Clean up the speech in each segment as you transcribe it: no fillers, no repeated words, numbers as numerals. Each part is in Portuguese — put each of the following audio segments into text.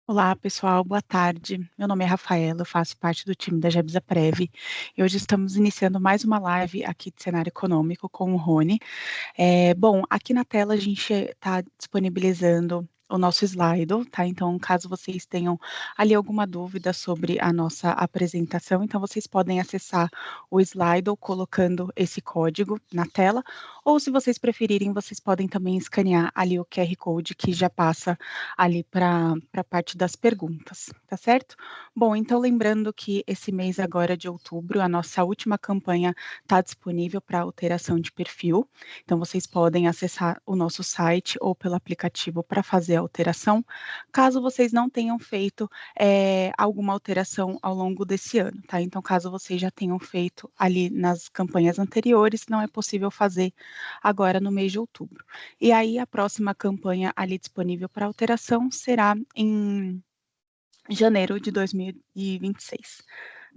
Olá, pessoal, boa tarde. Meu nome é Rafaela, eu faço parte do time da Gebsa Prev e hoje estamos iniciando mais uma live aqui de cenário econômico com o Rony. Bom, aqui na tela a gente está disponibilizando o nosso Slido, tá? Então, caso vocês tenham ali alguma dúvida sobre a nossa apresentação, então vocês podem acessar o Slido colocando esse código na tela, ou se vocês preferirem, vocês podem também escanear ali o QR Code que já passa ali para a parte das perguntas, tá certo? Bom, então lembrando que esse mês agora de outubro, a nossa última campanha está disponível para alteração de perfil. Então, vocês podem acessar o nosso site ou pelo aplicativo para fazer a alteração, caso vocês não tenham feito alguma alteração ao longo desse ano, tá? Então, caso vocês já tenham feito ali nas campanhas anteriores, não é possível fazer agora no mês de outubro. E aí, a próxima campanha ali disponível para alteração será em janeiro de 2026.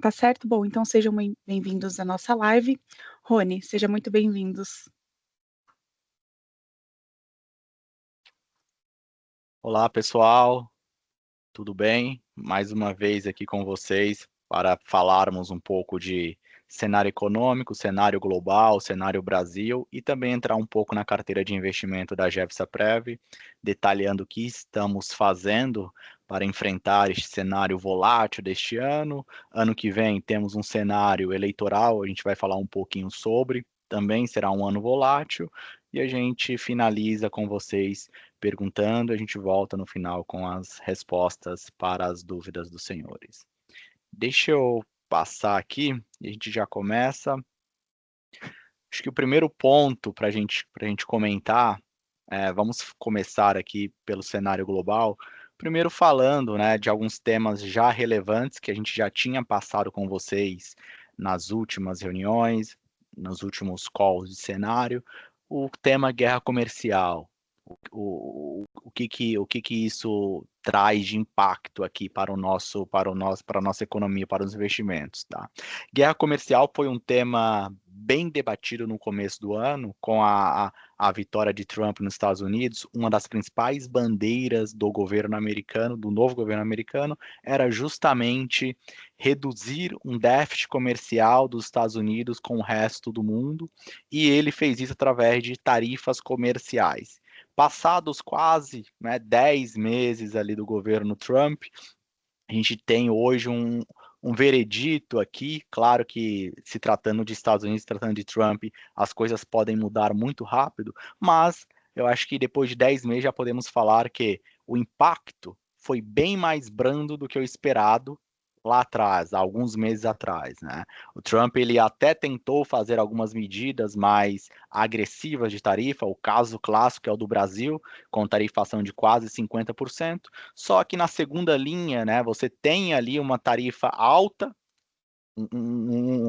Tá certo? Bom, então sejam bem-vindos à nossa live. Rony, seja muito bem-vindos. Olá, pessoal, tudo bem? Mais uma vez aqui com vocês para falarmos um pouco de cenário econômico, cenário global, cenário Brasil e também entrar um pouco na carteira de investimento da Prev, detalhando o que estamos fazendo para enfrentar este cenário volátil deste ano. Ano que vem temos um cenário eleitoral, a gente vai falar um pouquinho sobre, também será um ano volátil, e a gente finaliza com vocês perguntando, a gente volta no final com as respostas para as dúvidas dos senhores. Deixa eu passar aqui e a gente já começa. Acho que o primeiro ponto para a gente comentar, vamos começar aqui pelo cenário global, primeiro falando, né, de alguns temas já relevantes que a gente já tinha passado com vocês nas últimas reuniões, nos últimos calls de cenário, o tema guerra comercial, o que que isso traz de impacto aqui para a nossa economia, para os investimentos, tá? Guerra comercial foi um tema bem debatido no começo do ano, com a vitória de Trump nos Estados Unidos. Uma das principais bandeiras do governo americano, do novo governo americano, era justamente reduzir um déficit comercial dos Estados Unidos com o resto do mundo, e ele fez isso através de tarifas comerciais. Passados quase, né, 10 meses ali do governo Trump, a gente tem hoje um veredito aqui. Claro que se tratando de Estados Unidos, se tratando de Trump, as coisas podem mudar muito rápido, mas eu acho que depois de 10 meses já podemos falar que o impacto foi bem mais brando do que o esperado lá atrás, alguns meses atrás, né? O Trump ele até tentou fazer algumas medidas mais agressivas de tarifa, o caso clássico é o do Brasil, com tarifação de quase 50%. Só que na segunda linha, né, você tem ali uma tarifa alta,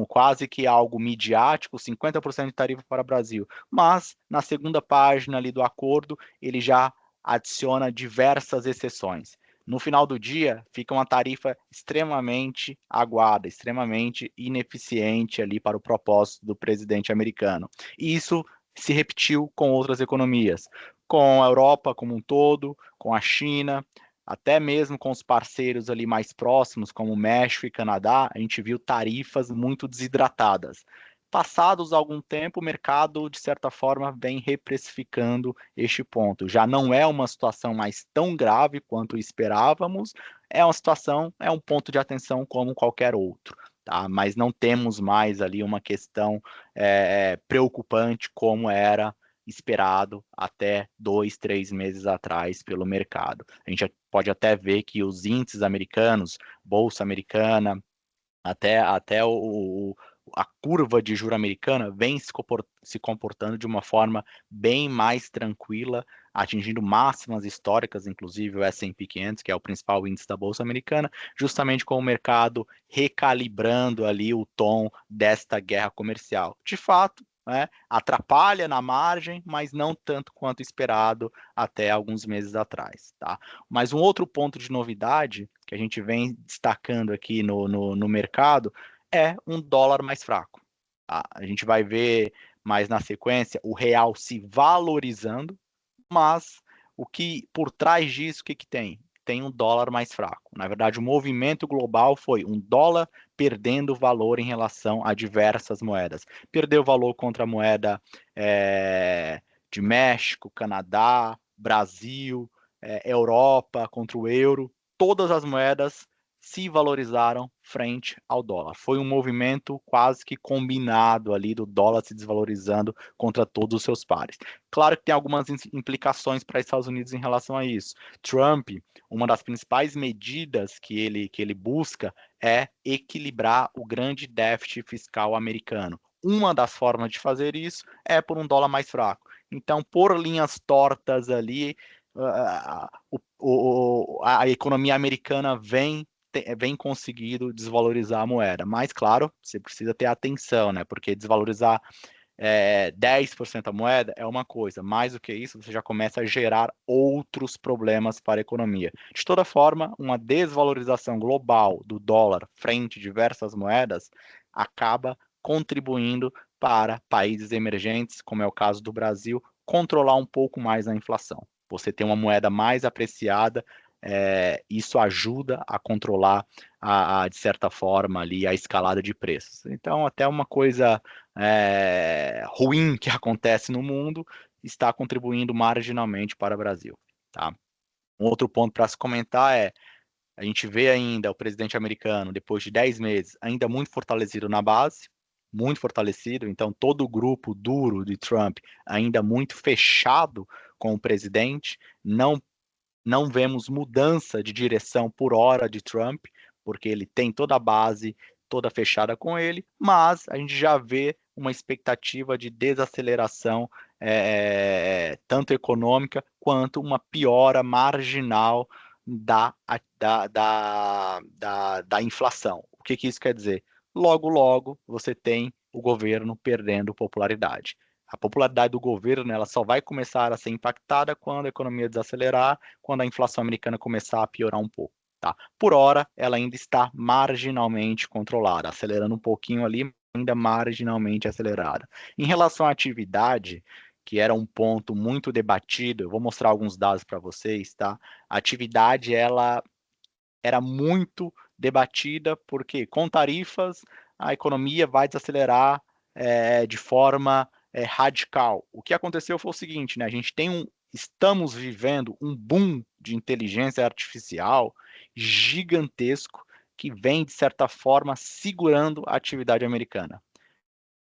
quase que algo midiático, 50% de tarifa para o Brasil. Mas na segunda página ali do acordo, ele já adiciona diversas exceções. No final do dia, fica uma tarifa extremamente aguada, extremamente ineficiente ali para o propósito do presidente americano. E isso se repetiu com outras economias, com a Europa como um todo, com a China, até mesmo com os parceiros ali mais próximos, como México e Canadá, a gente viu tarifas muito desidratadas. Passados algum tempo, o mercado, de certa forma, vem reprecificando este ponto. Já não é uma situação mais tão grave quanto esperávamos, é uma situação, é um ponto de atenção como qualquer outro. Tá? Mas não temos mais ali uma questão preocupante como era esperado até 2, 3 meses atrás pelo mercado. A gente pode até ver que os índices americanos, bolsa americana, até a curva de juro americana vem se comportando de uma forma bem mais tranquila, atingindo máximas históricas, inclusive o S&P 500, que é o principal índice da bolsa americana, justamente com o mercado recalibrando ali o tom desta guerra comercial. De fato, né, atrapalha na margem, mas não tanto quanto esperado até alguns meses atrás. Tá? Mas um outro ponto de novidade que a gente vem destacando aqui no mercado é um dólar mais fraco. Tá? A gente vai ver mais na sequência o real se valorizando, mas o que por trás disso, o que, que tem? tem um dólar mais fraco. Na verdade, o movimento global foi um dólar perdendo valor em relação a diversas moedas. Perdeu valor contra a moeda de México, Canadá, Brasil, Europa, contra o euro. Todas as moedas se valorizaram frente ao dólar. Foi um movimento quase que combinado ali do dólar se desvalorizando contra todos os seus pares. Claro que tem algumas implicações para os Estados Unidos em relação a isso. Trump, uma das principais medidas que ele busca é equilibrar o grande déficit fiscal americano. Uma das formas de fazer isso é por um dólar mais fraco. Então, por linhas tortas ali, a economia americana vem conseguido desvalorizar a moeda. Mas, claro, você precisa ter atenção, né? Porque desvalorizar 10% a moeda é uma coisa. Mais do que isso, você já começa a gerar outros problemas para a economia. De toda forma, uma desvalorização global do dólar frente a diversas moedas acaba contribuindo para países emergentes, como é o caso do Brasil, controlar um pouco mais a inflação. Você tem uma moeda mais apreciada, isso ajuda a controlar, de certa forma, ali, a escalada de preços. Então, até uma coisa ruim que acontece no mundo está contribuindo marginalmente para o Brasil. Tá? Um outro ponto para se comentar a gente vê ainda o presidente americano, depois de 10 meses, ainda muito fortalecido na base, muito fortalecido, então todo o grupo duro de Trump ainda muito fechado com o presidente, não vemos mudança de direção por hora de Trump, porque ele tem toda a base toda fechada com ele, mas a gente já vê uma expectativa de desaceleração, tanto econômica quanto uma piora marginal da inflação. O que isso quer dizer? Logo, logo, você tem o governo perdendo popularidade. A popularidade do governo, ela só vai começar a ser impactada quando a economia desacelerar, quando a inflação americana começar a piorar um pouco. Tá? Por hora, ela ainda está marginalmente controlada, acelerando um pouquinho ali, ainda marginalmente acelerada. Em relação à atividade, que era um ponto muito debatido, eu vou mostrar alguns dados para vocês, tá? A atividade, ela era muito debatida, porque com tarifas a economia vai desacelerar de forma radical. O que aconteceu foi o seguinte, né? Estamos vivendo um boom de inteligência artificial gigantesco que vem, de certa forma, segurando a atividade americana.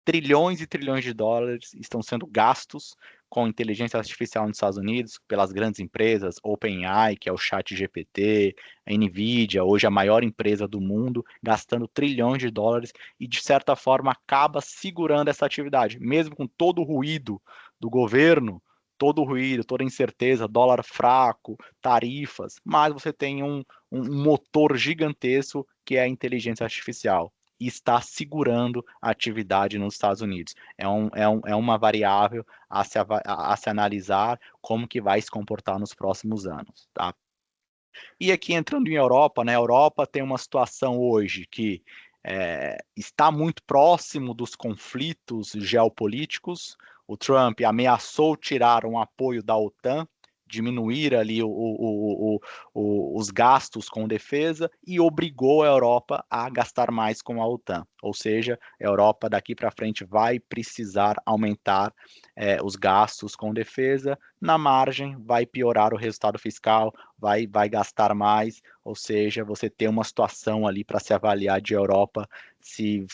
Trilhões e trilhões de dólares estão sendo gastos com inteligência artificial nos Estados Unidos pelas grandes empresas, OpenAI, que é o ChatGPT, a Nvidia, hoje a maior empresa do mundo, gastando trilhões de dólares e, de certa forma, acaba segurando essa atividade, mesmo com todo o ruído do governo, todo o ruído, toda a incerteza, dólar fraco, tarifas, mas você tem um motor gigantesco que é a inteligência artificial e está segurando a atividade nos Estados Unidos. É uma variável a se analisar como que vai se comportar nos próximos anos. Tá? E aqui entrando em Europa, né? A Europa tem uma situação hoje que está muito próximo dos conflitos geopolíticos. O Trump ameaçou tirar um apoio da OTAN, diminuir ali os gastos com defesa e obrigou a Europa a gastar mais com a OTAN. Ou seja, a Europa daqui para frente vai precisar aumentar os gastos com defesa. Na margem, vai piorar o resultado fiscal, vai gastar mais, ou seja, você tem uma situação ali para se avaliar de Europa se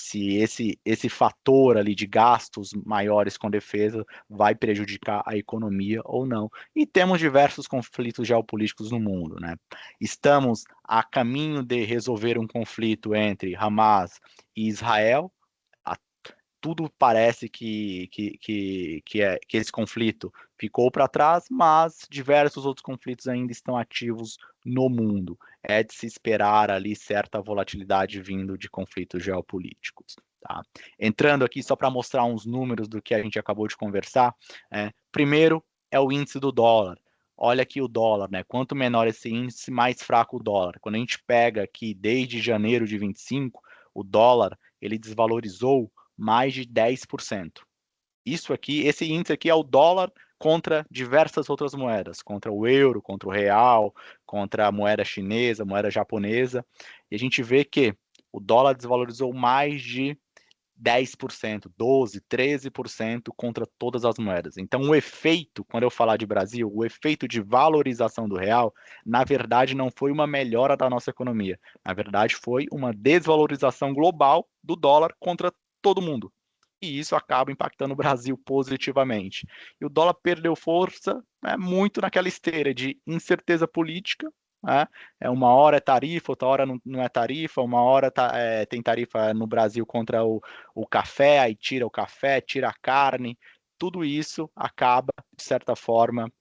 esse fator ali de gastos maiores com defesa vai prejudicar a economia ou não. E temos diversos conflitos geopolíticos no mundo, né? Estamos a caminho de resolver um conflito entre Hamas e Israel. Tudo parece que esse conflito ficou para trás, mas diversos outros conflitos ainda estão ativos no mundo. É de se esperar ali certa volatilidade vindo de conflitos geopolíticos. Tá? Entrando aqui só para mostrar uns números do que a gente acabou de conversar. Primeiro é o índice do dólar. Olha aqui o dólar, né? Quanto menor esse índice, mais fraco o dólar. Quando a gente pega aqui desde janeiro de 25, o dólar ele desvalorizou mais de 10%. Esse índice aqui é o dólar contra diversas outras moedas, contra o euro, contra o real, contra a moeda chinesa, moeda japonesa, e a gente vê que o dólar desvalorizou mais de 10%, 12%, 13% contra todas as moedas. Então, o efeito, quando eu falar de Brasil, o efeito de valorização do real, na verdade, não foi uma melhora da nossa economia. Na verdade, foi uma desvalorização global do dólar contra todo mundo. E isso acaba impactando o Brasil positivamente. E o dólar perdeu força, né, muito naquela esteira de incerteza política, né? Uma hora é tarifa, outra hora não é tarifa, uma hora tem tarifa no Brasil contra o café, aí tira o café, tira a carne, tudo isso acaba, de certa forma,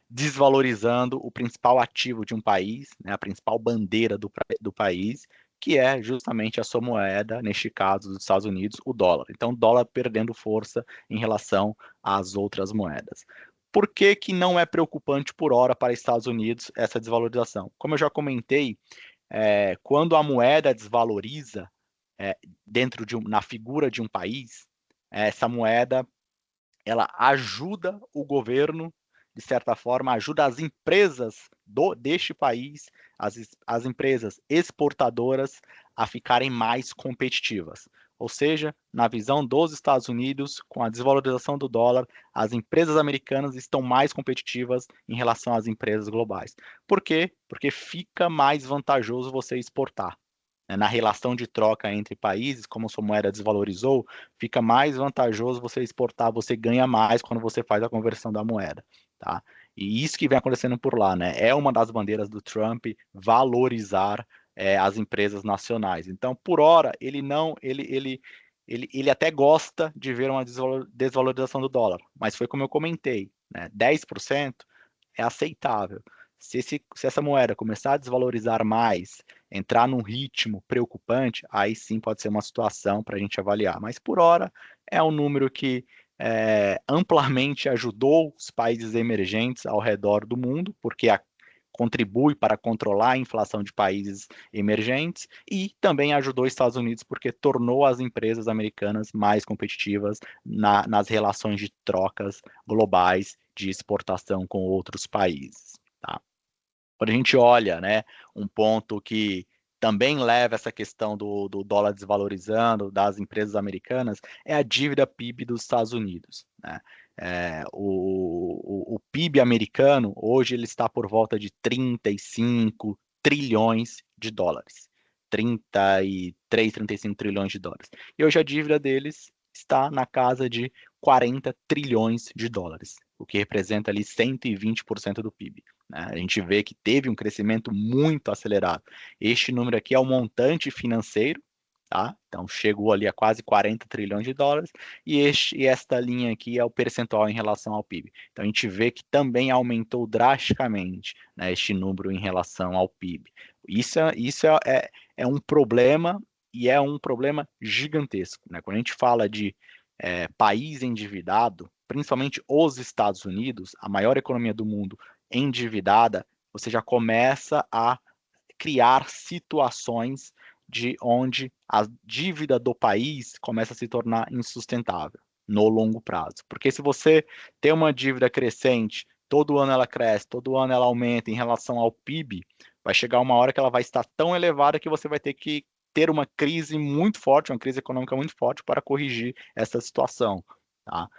desvalorizando o principal ativo de um país, né, a principal bandeira do país, que é justamente a sua moeda, neste caso dos Estados Unidos, o dólar. Então, o dólar perdendo força em relação às outras moedas. Por que que não é preocupante por hora para os Estados Unidos essa desvalorização? Como eu já comentei, quando a moeda desvaloriza é, na figura de um país, essa moeda ela ajuda o governo, de certa forma, ajuda as empresas deste país, as empresas exportadoras, a ficarem mais competitivas. Ou seja, na visão dos Estados Unidos, com a desvalorização do dólar, as empresas americanas estão mais competitivas em relação às empresas globais. Por quê? Porque fica mais vantajoso você exportar, né? Na relação de troca entre países, como sua moeda desvalorizou, fica mais vantajoso você exportar, você ganha mais quando você faz a conversão da moeda, tá? E isso que vem acontecendo por lá, né? É uma das bandeiras do Trump valorizar as empresas nacionais. Então, por hora, ele até gosta de ver uma desvalorização do dólar, mas foi como eu comentei, né? 10% é aceitável. Se essa moeda começar a desvalorizar mais, entrar num ritmo preocupante, aí sim pode ser uma situação para a gente avaliar. Mas por hora é um número que amplamente ajudou os países emergentes ao redor do mundo, porque contribui para controlar a inflação de países emergentes e também ajudou os Estados Unidos porque tornou as empresas americanas mais competitivas nas relações de trocas globais de exportação com outros países. Tá? Quando a gente olha, né, um ponto que também leva essa questão do dólar desvalorizando das empresas americanas é a dívida PIB dos Estados Unidos, né? O PIB americano hoje ele está por volta de 35 trilhões de dólares. 33, 35 trilhões de dólares. E hoje a dívida deles está na casa de 40 trilhões de dólares, o que representa ali 120% do PIB. Né? A gente vê que teve um crescimento muito acelerado. Este número aqui é o montante financeiro, tá? Então chegou ali a quase 40 trilhões de dólares, e esta linha aqui é o percentual em relação ao PIB. Então a gente vê que também aumentou drasticamente, né, este número em relação ao PIB. Isso é um problema, e é um problema gigantesco. Né? Quando a gente fala de país endividado, principalmente os Estados Unidos, a maior economia do mundo endividada, você já começa a criar situações de onde a dívida do país começa a se tornar insustentável no longo prazo. Porque se você tem uma dívida crescente, todo ano ela cresce, todo ano ela aumenta em relação ao PIB, vai chegar uma hora que ela vai estar tão elevada que você vai ter que ter uma crise muito forte, uma crise econômica muito forte para corrigir essa situação. Tá?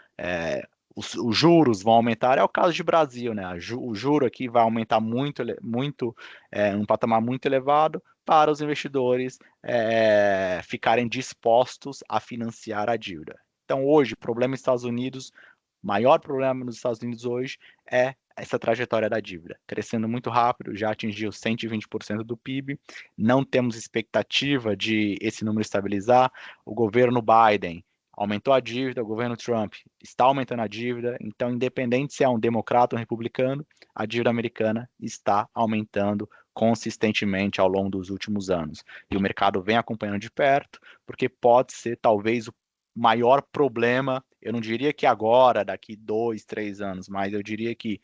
Os juros vão aumentar, é o caso de Brasil, né? O juro aqui vai aumentar muito, um patamar muito elevado para os investidores ficarem dispostos a financiar a dívida. Então, hoje, problema nos Estados Unidos, maior problema nos Estados Unidos hoje é essa trajetória da dívida, crescendo muito rápido, já atingiu 120% do PIB, não temos expectativa de esse número estabilizar. O governo Biden aumentou a dívida, o governo Trump está aumentando a dívida, então, independente se é um democrata ou um republicano, a dívida americana está aumentando consistentemente ao longo dos últimos anos. E o mercado vem acompanhando de perto, porque pode ser talvez o maior problema, eu não diria que agora, daqui 2, 3 anos, mas eu diria que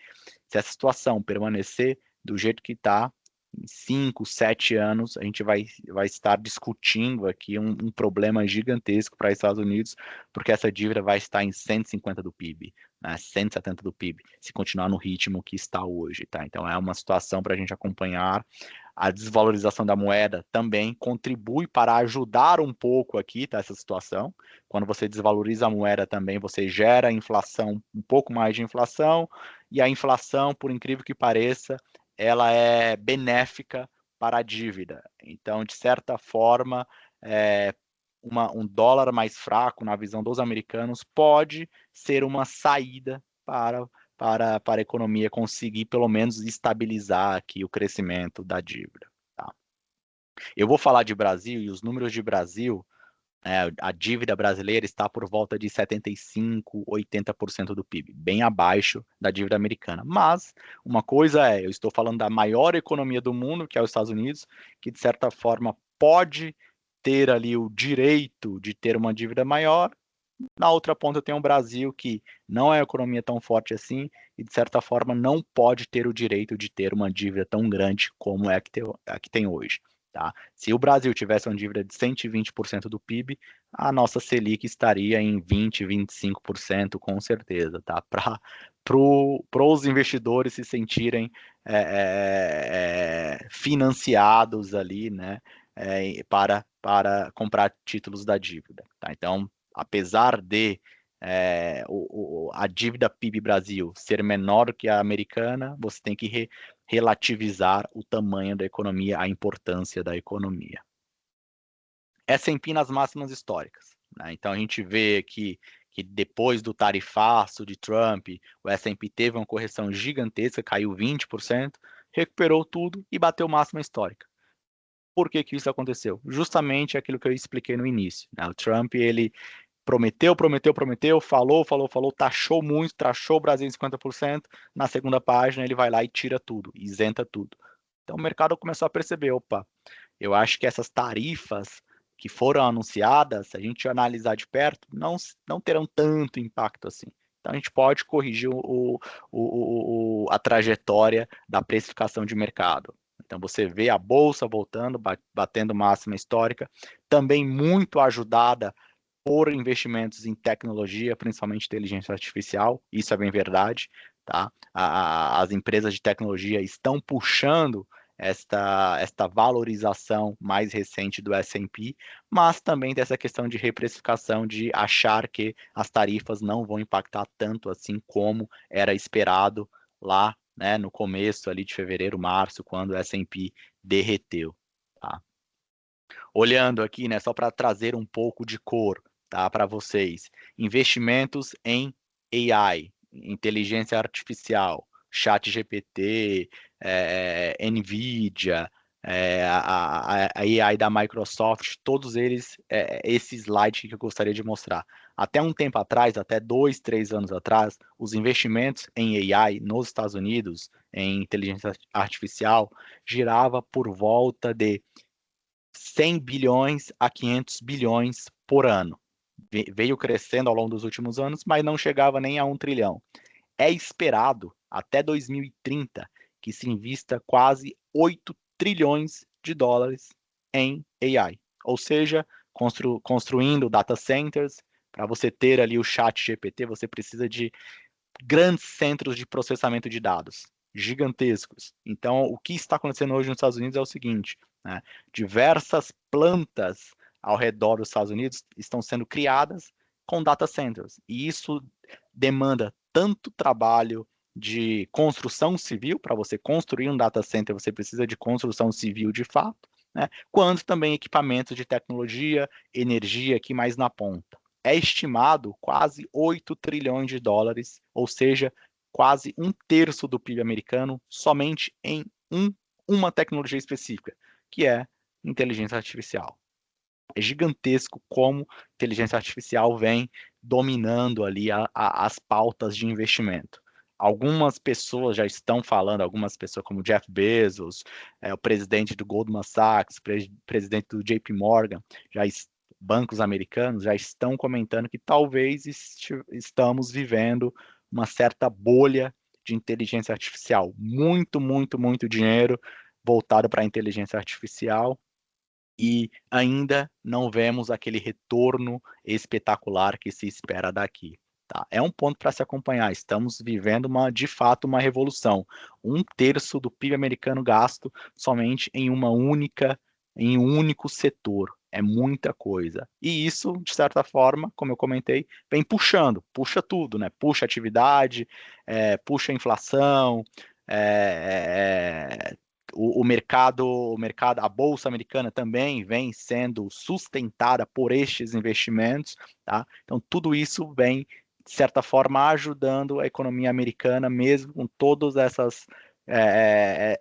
se essa situação permanecer do jeito que está, em 5, 7 anos, a gente vai estar discutindo aqui um problema gigantesco para os Estados Unidos, porque essa dívida vai estar em 150 do PIB, né, 170 do PIB, se continuar no ritmo que está hoje, tá? Então é uma situação para a gente acompanhar. A desvalorização da moeda também contribui para ajudar um pouco aqui, tá, essa situação. Quando você desvaloriza a moeda também, você gera inflação, um pouco mais de inflação, e a inflação, por incrível que pareça, ela é benéfica para a dívida. Então, de certa forma, um dólar mais fraco, na visão dos americanos, pode ser uma saída para a economia conseguir, pelo menos, estabilizar aqui o crescimento da dívida. Tá? Eu vou falar de Brasil, e os números de Brasil, a dívida brasileira está por volta de 75%, 80% do PIB, bem abaixo da dívida americana. Mas uma coisa eu estou falando da maior economia do mundo, que é os Estados Unidos, que de certa forma pode ter ali o direito de ter uma dívida maior. Na outra ponta tem o Brasil, que não é uma economia tão forte assim, e de certa forma não pode ter o direito de ter uma dívida tão grande como é a que tem hoje. Tá? Se o Brasil tivesse uma dívida de 120% do PIB, a nossa Selic estaria em 20, 25% com certeza, tá? Para os investidores se sentirem financiados ali, né? Para comprar títulos da dívida. Tá? Então, apesar de a dívida PIB Brasil ser menor que a americana, você tem que relativizar o tamanho da economia, a importância da economia. S&P nas máximas históricas. Né? Então a gente vê que depois do tarifaço de Trump, o S&P teve uma correção gigantesca, caiu 20%, recuperou tudo e bateu máxima histórica. Por que isso aconteceu? Justamente aquilo que eu expliquei no início. Né? O Trump, ele prometeu, falou, taxou muito, taxou o Brasil em 50%, na segunda página ele vai lá e tira tudo, isenta tudo. Então o mercado começou a perceber, opa, eu acho que essas tarifas que foram anunciadas, se a gente analisar de perto, não terão tanto impacto assim. Então a gente pode corrigir a trajetória da precificação de mercado. Então você vê a bolsa voltando, batendo máxima histórica, também muito ajudada por investimentos em tecnologia, principalmente inteligência artificial, isso é bem verdade, tá? As empresas de tecnologia estão puxando esta valorização mais recente do S&P, mas também dessa questão de reprecificação, de achar que as tarifas não vão impactar tanto assim como era esperado lá, né, no começo ali de fevereiro, março, quando o S&P derreteu. Tá? Olhando aqui, né, só para trazer um pouco de cor, tá, para vocês, investimentos em AI, inteligência artificial, ChatGPT, NVIDIA, a AI da Microsoft, todos eles, esse slide que eu gostaria de mostrar. Até um tempo atrás, até 2, 3 anos atrás, os investimentos em AI nos Estados Unidos, em inteligência artificial, girava por volta de 100 bilhões a 500 bilhões por ano. Veio crescendo ao longo dos últimos anos, mas não chegava nem a 1 trilhão. É esperado, até 2030, que se invista quase 8 trilhões de dólares em AI. Ou seja, construindo data centers, para você ter ali o chat GPT, você precisa de grandes centros de processamento de dados, gigantescos. Então, o que está acontecendo hoje nos Estados Unidos é o seguinte, né? Diversas plantas ao redor dos Estados Unidos estão sendo criadas com data centers, e isso demanda tanto trabalho de construção civil, para você construir um data center, você precisa de construção civil de fato, né? Quanto também equipamentos de tecnologia, energia aqui mais na ponta. É estimado quase 8 trilhões de dólares, ou seja, quase um terço do PIB americano somente em uma tecnologia específica, que é inteligência artificial. É gigantesco como inteligência artificial vem dominando ali as pautas de investimento. Algumas pessoas já estão falando, algumas pessoas como Jeff Bezos, o presidente do Goldman Sachs, presidente do JP Morgan, bancos americanos já estão comentando que talvez estamos vivendo uma certa bolha de inteligência artificial. Muito, muito, muito dinheiro voltado para a inteligência artificial, e ainda não vemos aquele retorno espetacular que se espera daqui. Tá? É um ponto para se acompanhar. Estamos vivendo de fato uma revolução. 1/3 do PIB americano gasto somente em em um único setor. É muita coisa. E isso, de certa forma, como eu comentei, vem puxa tudo, né? Puxa atividade, puxa a inflação, é, a bolsa americana também vem sendo sustentada por estes investimentos, tá? Então tudo isso vem de certa forma ajudando a economia americana, mesmo com todos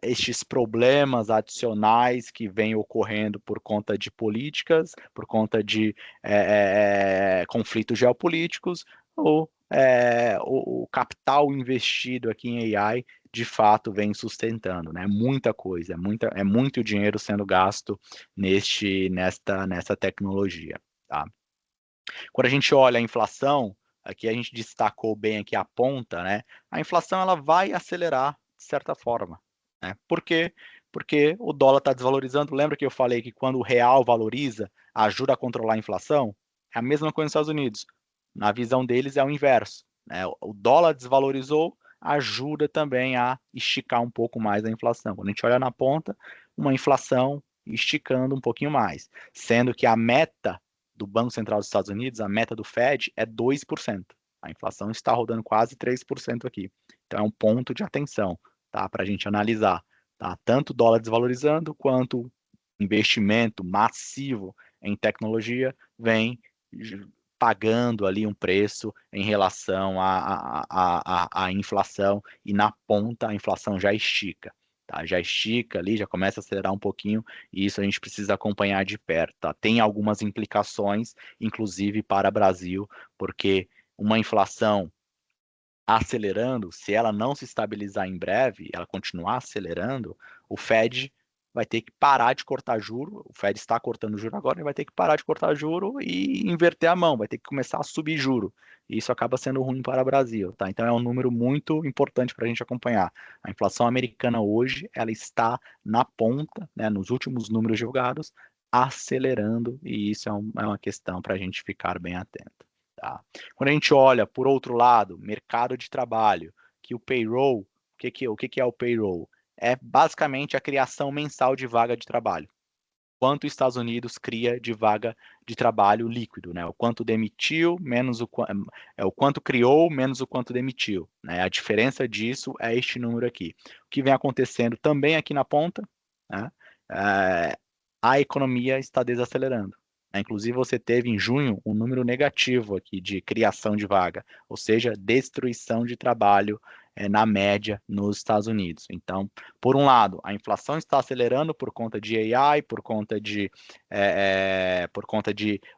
estes problemas adicionais que vêm ocorrendo por conta de políticas, por conta de conflitos geopolíticos, ou o capital investido aqui em AI de fato vem sustentando, né? Muita coisa, é muito dinheiro sendo gasto nessa tecnologia, tá? Quando a gente olha a inflação, aqui a gente destacou bem aqui a ponta, né? A inflação ela vai acelerar de certa forma, né? Por quê? Porque o dólar está desvalorizando. Lembra que eu falei que quando o real valoriza, ajuda a controlar a inflação? É a mesma coisa nos Estados Unidos. Na visão deles é o inverso, né? O dólar desvalorizou, ajuda também a esticar um pouco mais a inflação. Quando a gente olha na ponta, uma inflação esticando um pouquinho mais, sendo que a meta do Banco Central dos Estados Unidos, a meta do Fed é 2%. A inflação está rodando quase 3% aqui. Então é um ponto de atenção, tá? Para a gente analisar, tá? Tanto o dólar desvalorizando quanto investimento massivo em tecnologia vem pagando ali um preço em relação à inflação, e na ponta a inflação já estica. Tá? Já estica ali, já começa a acelerar um pouquinho, e isso a gente precisa acompanhar de perto. Tá? Tem algumas implicações, inclusive para o Brasil, porque uma inflação acelerando, se ela não se estabilizar em breve, ela continuar acelerando, o Fed vai ter que parar de cortar juro. O Fed está cortando juro agora, ele vai ter que parar de cortar juro e inverter a mão, vai ter que começar a subir juro. E isso acaba sendo ruim para o Brasil, tá? Então é um número muito importante para a gente acompanhar. A inflação americana hoje, ela está na ponta, né, nos últimos números divulgados, acelerando, e isso é uma questão para a gente ficar bem atento. Tá? Quando a gente olha, por outro lado, mercado de trabalho, que o payroll, o que é o payroll? É basicamente a criação mensal de vaga de trabalho. Quanto os Estados Unidos cria de vaga de trabalho líquido, né? O quanto demitiu, menos o quanto criou, menos o quanto demitiu. Né? A diferença disso é este número aqui. O que vem acontecendo também aqui na ponta, né? A economia está desacelerando. Inclusive, você teve em junho um número negativo aqui de criação de vaga, ou seja, destruição de trabalho na média nos Estados Unidos. Então, por um lado, a inflação está acelerando por conta de AI, por conta de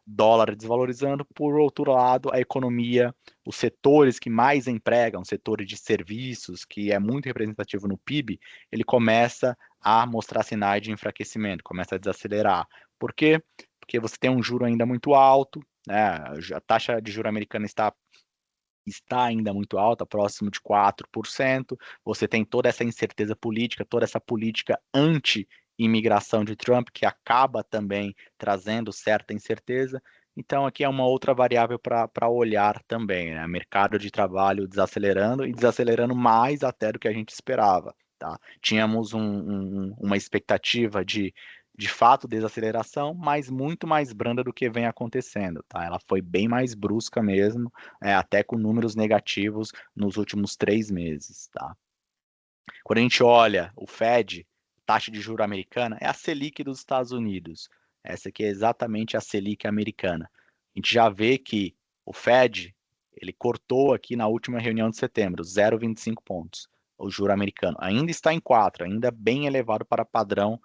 dólar desvalorizando. Por outro lado, a economia, os setores que mais empregam, setores de serviços, que é muito representativo no PIB, ele começa a mostrar sinais de enfraquecimento, começa a desacelerar. Por quê? Porque você tem um juro ainda muito alto, né? A taxa de juro americana está ainda muito alta, próximo de 4%. Você tem toda essa incerteza política, toda essa política anti-imigração de Trump, que acaba também trazendo certa incerteza. Então, aqui é uma outra variável para olhar também, né? Mercado de trabalho desacelerando, e desacelerando mais até do que a gente esperava. Tá? Tínhamos uma expectativa de fato desaceleração, mas muito mais branda do que vem acontecendo. Tá? Ela foi bem mais brusca mesmo, até com números negativos nos últimos 3 meses. Tá? Quando a gente olha o Fed, taxa de juro americana, é a Selic dos Estados Unidos. Essa aqui é exatamente a Selic americana. A gente já vê que o Fed, ele cortou aqui na última reunião de setembro, 0,25 pontos. O juro americano ainda está em 4, ainda bem elevado para padrão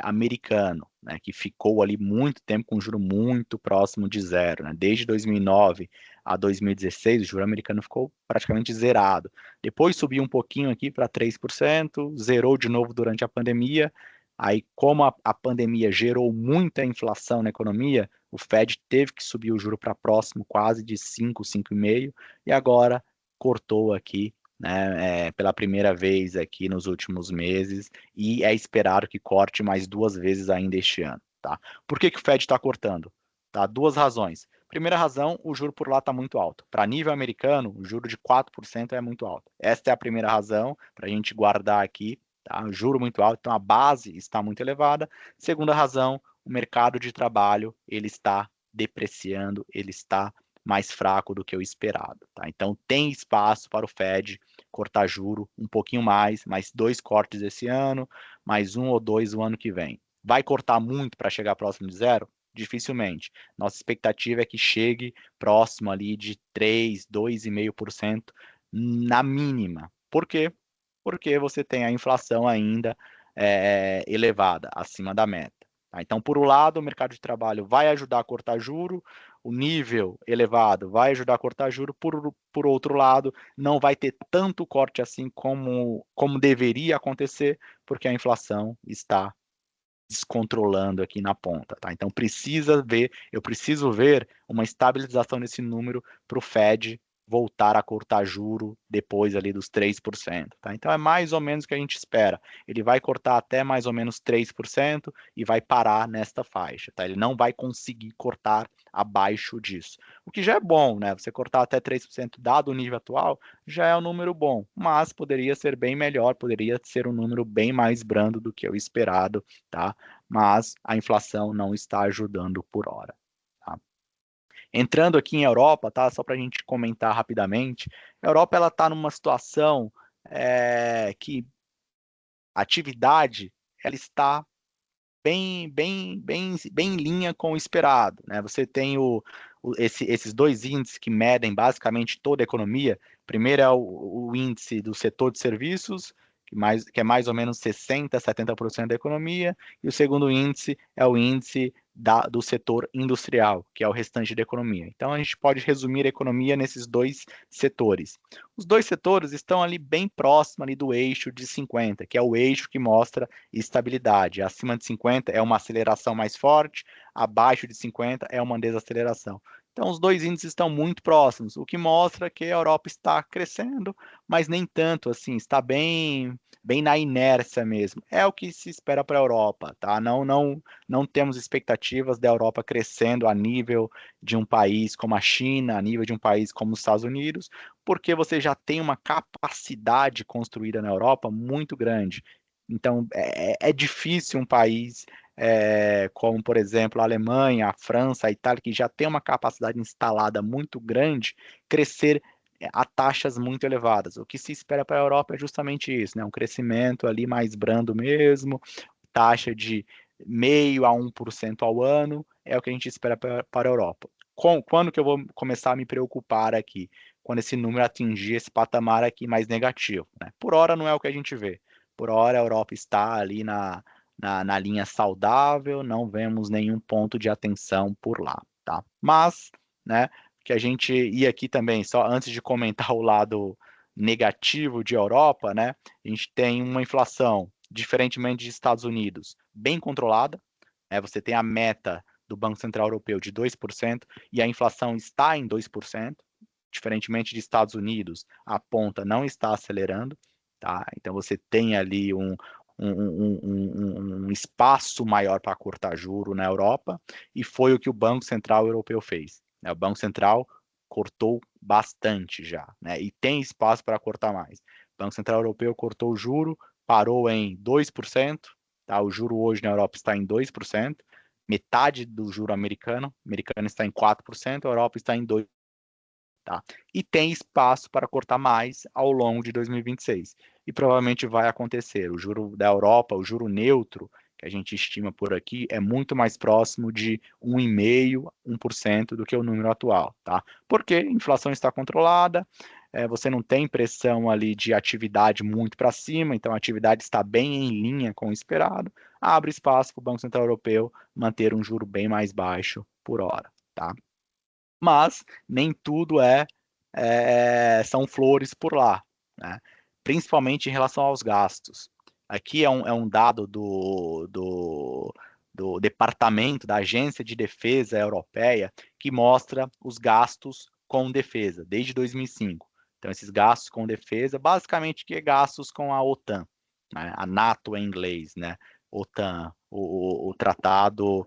americano, né, que ficou ali muito tempo com juro muito próximo de zero. Né? Desde 2009 a 2016, o juro americano ficou praticamente zerado. Depois subiu um pouquinho aqui para 3%, zerou de novo durante a pandemia. Aí, como a pandemia gerou muita inflação na economia, o Fed teve que subir o juro para próximo quase de 5, 5,5, e agora cortou aqui né, pela primeira vez aqui nos últimos meses, e é esperado que corte mais 2 vezes ainda este ano. Tá? Por que o Fed está cortando? Tá? 2 razões. Primeira razão, o juro por lá está muito alto. Para nível americano, o juro de 4% é muito alto. Esta é a primeira razão para a gente guardar aqui. Tá? O juro muito alto, então a base está muito elevada. Segunda razão, o mercado de trabalho ele está depreciando, ele está mais fraco do que o esperado. Tá? Então tem espaço para o Fed cortar juro um pouquinho mais 2 cortes esse ano, mais 1 ou 2 o ano que vem. Vai cortar muito para chegar próximo de zero? Dificilmente. Nossa expectativa é que chegue próximo ali de 3, 2,5% na mínima. Por quê? Porque você tem a inflação ainda elevada, acima da meta. Tá? Então, por um lado, o mercado de trabalho vai ajudar a cortar juro, o nível elevado vai ajudar a cortar juro, por outro lado, não vai ter tanto corte assim como deveria acontecer, porque a inflação está descontrolando aqui na ponta, tá? Então eu preciso ver uma estabilização nesse número para o Fed voltar a cortar juro depois ali dos 3%, tá? Então é mais ou menos o que a gente espera. Ele vai cortar até mais ou menos 3% e vai parar nesta faixa, tá? Ele não vai conseguir cortar abaixo disso. O que já é bom, né? Você cortar até 3% dado o nível atual, já é um número bom, mas poderia ser bem melhor, poderia ser um número bem mais brando do que o esperado, tá? Mas a inflação não está ajudando por hora. Tá? Entrando aqui em Europa, tá? Só para a gente comentar rapidamente, a Europa ela está numa situação que a atividade ela está bem em linha com o esperado, né? Você tem esses dois índices que medem basicamente toda a economia. Primeiro é o índice do setor de serviços, que é mais ou menos 60, 70% da economia, e o segundo índice é o índice do setor industrial, que é o restante da economia. Então a gente pode resumir a economia nesses dois setores. Os dois setores estão ali bem próximo ali do eixo de 50, que é o eixo que mostra estabilidade. Acima de 50 é uma aceleração mais forte, abaixo de 50 é uma desaceleração. Então, os dois índices estão muito próximos, o que mostra que a Europa está crescendo, mas nem tanto assim, está bem na inércia mesmo. É o que se espera para a Europa, tá? Não temos expectativas da Europa crescendo a nível de um país como a China, a nível de um país como os Estados Unidos, porque você já tem uma capacidade construída na Europa muito grande. Então, é difícil um país como, por exemplo, a Alemanha, a França, a Itália, que já tem uma capacidade instalada muito grande, crescer a taxas muito elevadas. O que se espera para a Europa é justamente isso, né? Um crescimento ali mais brando mesmo, taxa de 0,5% a 1% ao ano, é o que a gente espera para a Europa. Quando que eu vou começar a me preocupar aqui? Quando esse número atingir esse patamar aqui mais negativo, né? Por hora não é o que a gente vê. Por hora a Europa está ali na linha saudável, não vemos nenhum ponto de atenção por lá, tá? Mas, né, que a gente ia aqui também, só antes de comentar o lado negativo de Europa, né, a gente tem uma inflação, diferentemente dos Estados Unidos, bem controlada, né, você tem a meta do Banco Central Europeu de 2% e a inflação está em 2%, diferentemente de Estados Unidos, a ponta não está acelerando, tá? Então você tem ali um espaço maior para cortar juro na Europa, e foi o que o Banco Central Europeu fez. Né? O Banco Central cortou bastante já, né? E tem espaço para cortar mais. O Banco Central Europeu cortou o juro, parou em 2%, tá? O juro hoje na Europa está em 2%, metade do juro americano está em 4%, a Europa está em 2%. Tá? E tem espaço para cortar mais ao longo de 2026. E provavelmente vai acontecer. O juro da Europa, o juro neutro, que a gente estima por aqui, é muito mais próximo de 1,5%, 1% do que o número atual. Tá? Porque a inflação está controlada, você não tem pressão ali de atividade muito para cima, então a atividade está bem em linha com o esperado, abre espaço para o Banco Central Europeu manter um juro bem mais baixo por hora. Tá? Mas nem tudo são flores por lá, né? Principalmente em relação aos gastos. Aqui é um dado do Departamento da Agência de Defesa Europeia que mostra os gastos com defesa desde 2005. Então, esses gastos com defesa, basicamente, que é gastos com a OTAN, né? A NATO em inglês, né? OTAN, o tratado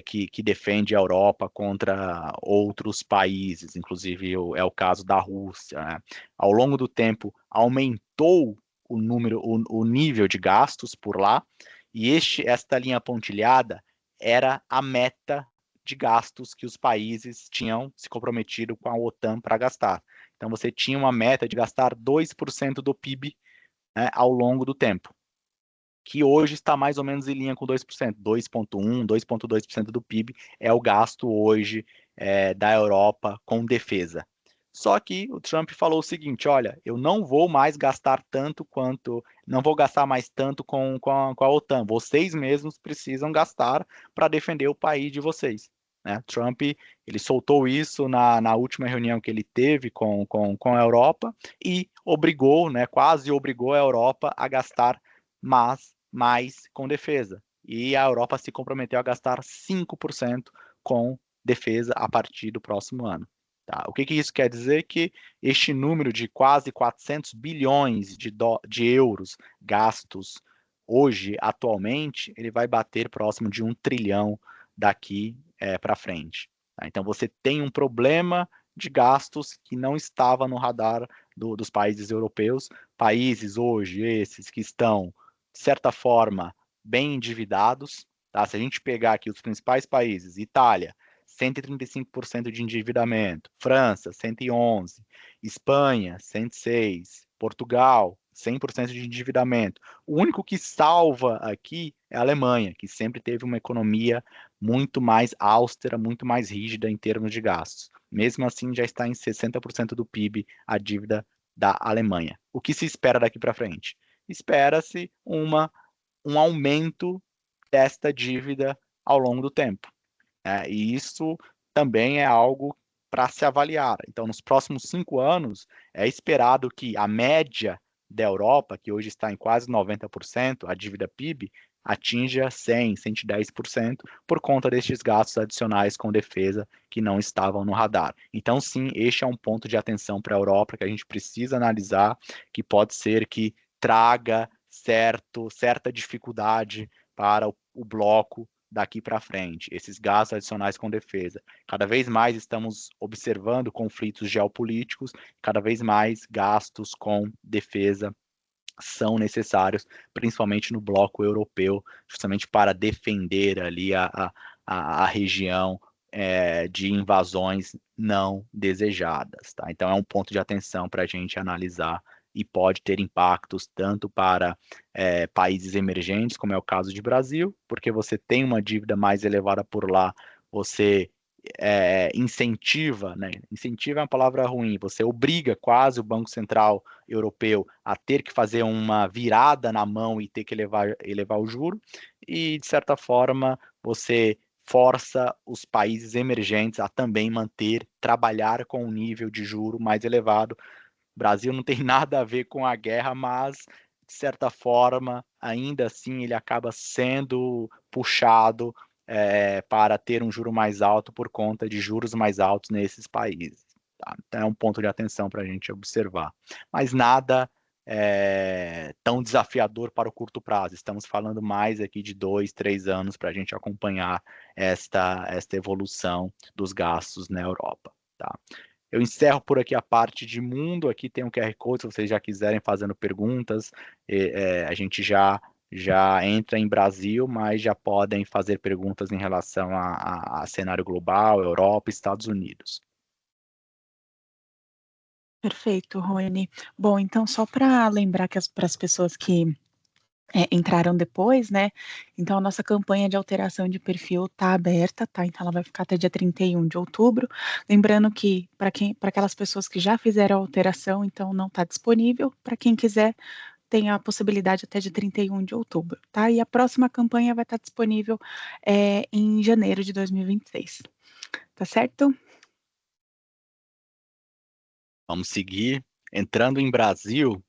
que defende a Europa contra outros países, inclusive é o caso da Rússia, né? Ao longo do tempo, aumentou o nível de gastos por lá, e esta linha pontilhada era a meta de gastos que os países tinham se comprometido com a OTAN para gastar. Então, você tinha uma meta de gastar 2% do PIB, né, ao longo do tempo, que hoje está mais ou menos em linha com 2%, 2,1%, 2,2% do PIB é o gasto hoje da Europa com defesa. Só que o Trump falou o seguinte: olha, eu não vou mais gastar tanto quanto, não vou gastar mais tanto com a OTAN. Vocês mesmos precisam gastar para defender o país de vocês. Né? Trump ele soltou isso na última reunião que ele teve com a Europa e obrigou, né, quase obrigou a Europa a gastar mais com defesa. E a Europa se comprometeu a gastar 5% com defesa a partir do próximo ano. Tá? O que isso quer dizer? Que este número de quase 400 bilhões de euros gastos hoje, atualmente, ele vai bater próximo de 1 trilhão daqui para frente. Tá? Então, você tem um problema de gastos que não estava no radar dos países europeus. Países hoje, esses que estão, de certa forma, bem endividados. Tá? Se a gente pegar aqui os principais países, Itália, 135% de endividamento, França, 111%, Espanha, 106%, Portugal, 100% de endividamento. O único que salva aqui é a Alemanha, que sempre teve uma economia muito mais austera, muito mais rígida em termos de gastos. Mesmo assim, já está em 60% do PIB a dívida da Alemanha. O que se espera daqui para frente? Espera-se um aumento desta dívida ao longo do tempo. E isso também é algo para se avaliar. Então, nos próximos 5 anos, é esperado que a média da Europa, que hoje está em quase 90%, a dívida PIB, atinja 100%, 110% por conta destes gastos adicionais com defesa que não estavam no radar. Então, sim, este é um ponto de atenção para a Europa que a gente precisa analisar, que pode ser que traga certa dificuldade para o bloco daqui para frente, esses gastos adicionais com defesa. Cada vez mais estamos observando conflitos geopolíticos, cada vez mais gastos com defesa são necessários, principalmente no bloco europeu, justamente para defender ali a região de invasões não desejadas. Tá? Então, é um ponto de atenção para a gente analisar e pode ter impactos tanto para países emergentes, como é o caso de Brasil, porque você tem uma dívida mais elevada por lá, você incentiva, né? Incentiva é uma palavra ruim, você obriga quase o Banco Central Europeu a ter que fazer uma virada na mão e ter que elevar o juro, e de certa forma você força os países emergentes a também trabalhar com um nível de juro mais elevado. O Brasil não tem nada a ver com a guerra, mas de certa forma, ainda assim, ele acaba sendo puxado para ter um juro mais alto por conta de juros mais altos nesses países. Tá? Então, é um ponto de atenção para a gente observar. Mas nada tão desafiador para o curto prazo. Estamos falando mais aqui de 2, 3 anos para a gente acompanhar esta evolução dos gastos na Europa. Tá? Eu encerro por aqui a parte de mundo. Aqui tem um QR Code, se vocês já quiserem fazendo perguntas. A gente já entra em Brasil, mas já podem fazer perguntas em relação a cenário global, Europa, Estados Unidos. Perfeito, Rony. Bom, então só para lembrar que para as pessoas que entraram depois, né? Então a nossa campanha de alteração de perfil está aberta, tá? Então ela vai ficar até dia 31 de outubro. Lembrando que para aquelas pessoas que já fizeram a alteração, então não está disponível. Para quem quiser, tem a possibilidade até de 31 de outubro, tá? E a próxima campanha vai estar disponível em janeiro de 2026. Tá certo? Vamos seguir. Entrando em Brasil,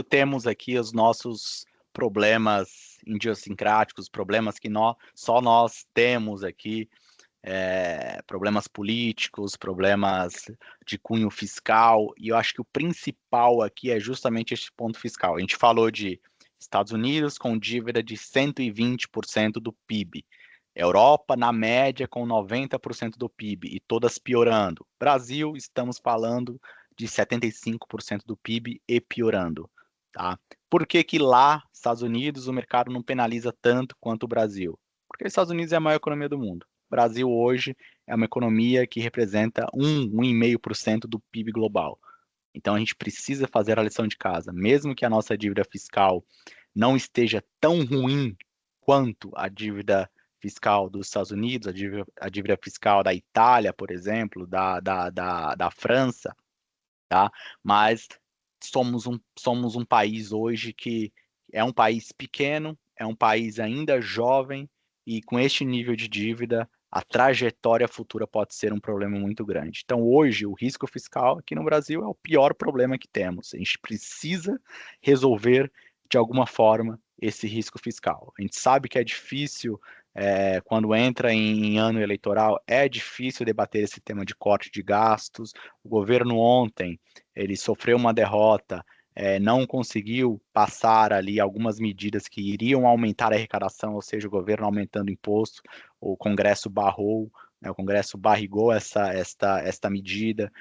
temos aqui os nossos problemas idiosincráticos, problemas que só nós temos aqui. problemas políticos, problemas de cunho fiscal, e eu acho que o principal aqui é justamente esse ponto fiscal. A gente falou de Estados Unidos com dívida de 120% do PIB, Europa na média com 90% do PIB e todas piorando. Brasil, estamos falando de 75% do PIB e piorando, tá? Por que que lá, Estados Unidos, o mercado não penaliza tanto quanto o Brasil? Porque os Estados Unidos é a maior economia do mundo. O Brasil hoje é uma economia que representa 1,5% do PIB global. Então a gente precisa fazer a lição de casa. Mesmo que a nossa dívida fiscal não esteja tão ruim quanto a dívida fiscal dos Estados Unidos, a dívida fiscal da Itália, por exemplo, da França, tá? Mas somos um país hoje que é um país pequeno, é um país ainda jovem, e com este nível de dívida, a trajetória futura pode ser um problema muito grande. Então, hoje, o risco fiscal aqui no Brasil é o pior problema que temos. A gente precisa resolver, de alguma forma, esse risco fiscal. A gente sabe que é difícil, quando entra em ano eleitoral, é difícil debater esse tema de corte de gastos. O governo ontem ele sofreu uma derrota, não conseguiu passar ali algumas medidas que iriam aumentar a arrecadação, ou seja, o governo aumentando imposto, o Congresso barrou, né, o Congresso barrigou esta medida.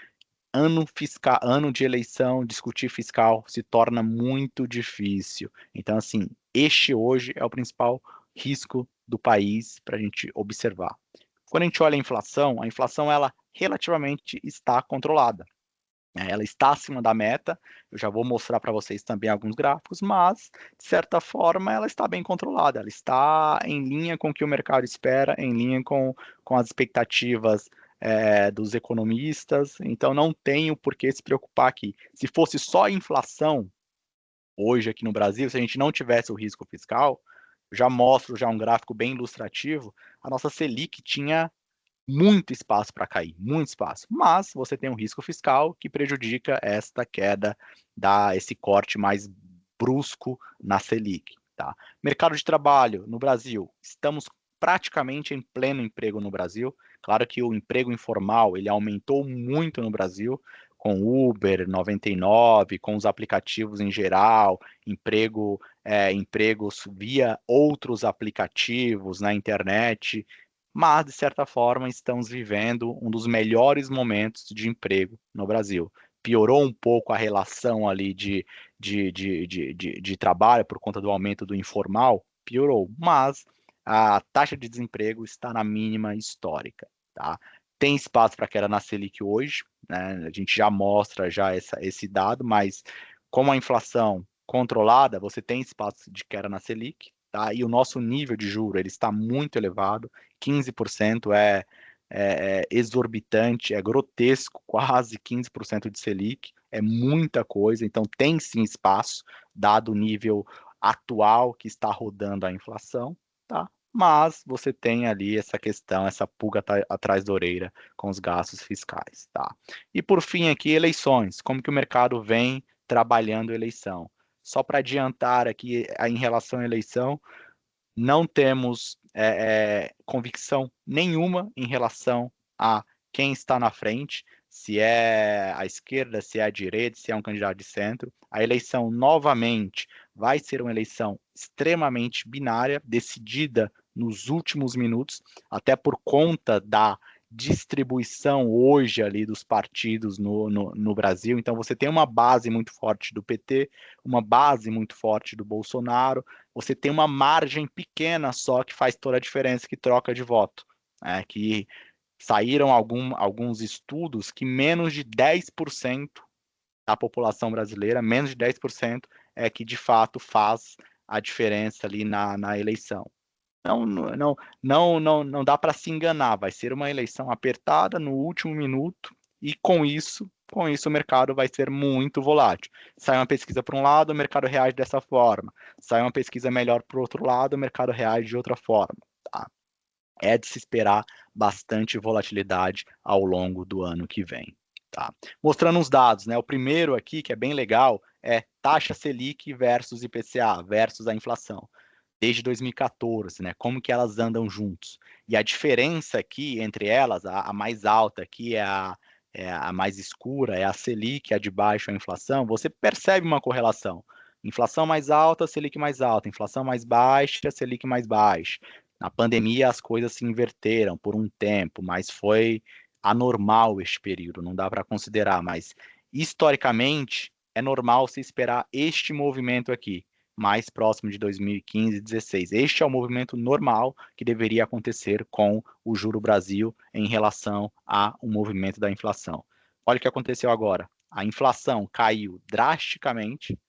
Ano de eleição, discutir fiscal se torna muito difícil. Então, assim, este hoje é o principal risco do país para a gente observar. Quando a gente olha a inflação ela relativamente está controlada. Ela está acima da meta, eu já vou mostrar para vocês também alguns gráficos, mas, de certa forma, ela está bem controlada, ela está em linha com o que o mercado espera, em linha com as expectativas dos economistas, então não tenho por que se preocupar aqui. Se fosse só inflação, hoje aqui no Brasil, se a gente não tivesse o risco fiscal, já mostro já um gráfico bem ilustrativo, a nossa Selic tinha muito espaço para cair, muito espaço. Mas você tem um risco fiscal que prejudica esta queda, esse corte mais brusco na Selic. Tá? Mercado de trabalho no Brasil, estamos praticamente em pleno emprego no Brasil. Claro que o emprego informal ele aumentou muito no Brasil, com Uber 99, com os aplicativos em geral, empregos via outros aplicativos na internet, mas, de certa forma, estamos vivendo um dos melhores momentos de emprego no Brasil. Piorou um pouco a relação ali de trabalho por conta do aumento do informal, piorou, mas a taxa de desemprego está na mínima histórica, tá? Tem espaço para queda na Selic hoje, né? A gente já mostra já esse dado, mas como a inflação controlada, você tem espaço de queda na Selic, tá? E o nosso nível de juro ele está muito elevado, 15% é exorbitante, é grotesco, quase 15% de Selic, é muita coisa, então tem sim espaço, dado o nível atual que está rodando a inflação, tá? Mas você tem ali essa questão, essa pulga atrás da orelha com os gastos fiscais, tá? E por fim aqui, eleições, como que o mercado vem trabalhando eleição? Só para adiantar aqui em relação à eleição, não temos convicção nenhuma em relação a quem está na frente, se é a esquerda, se é a direita, se é um candidato de centro. A eleição, novamente, vai ser uma eleição extremamente binária, decidida nos últimos minutos, até por conta da distribuição hoje ali dos partidos no Brasil. Então, você tem uma base muito forte do PT, uma base muito forte do Bolsonaro, você tem uma margem pequena só que faz toda a diferença, que troca de voto. Que saíram alguns estudos que menos de 10% da população brasileira, menos de 10% é que de fato faz a diferença ali na eleição. Não dá para se enganar, vai ser uma eleição apertada no último minuto e com isso o mercado vai ser muito volátil. Sai uma pesquisa para um lado, o mercado reage dessa forma. Sai uma pesquisa melhor para o outro lado, o mercado reage de outra forma. Tá? É de se esperar bastante volatilidade ao longo do ano que vem. Tá? Mostrando os dados, né? O primeiro aqui, que é bem legal, é taxa Selic versus IPCA, versus a inflação desde 2014, né? Como que elas andam juntos. E a diferença aqui entre elas, a mais alta aqui é a mais escura, é a Selic, a de baixo é a inflação, você percebe uma correlação. Inflação mais alta, Selic mais alta. Inflação mais baixa, Selic mais baixa. Na pandemia as coisas se inverteram por um tempo, mas foi anormal este período, não dá para considerar, mas historicamente é normal se esperar este movimento aqui, mais próximo de 2015 e 2016. Este é o movimento normal que deveria acontecer com o Juro Brasil em relação ao movimento da inflação. Olha o que aconteceu agora. A inflação caiu drasticamente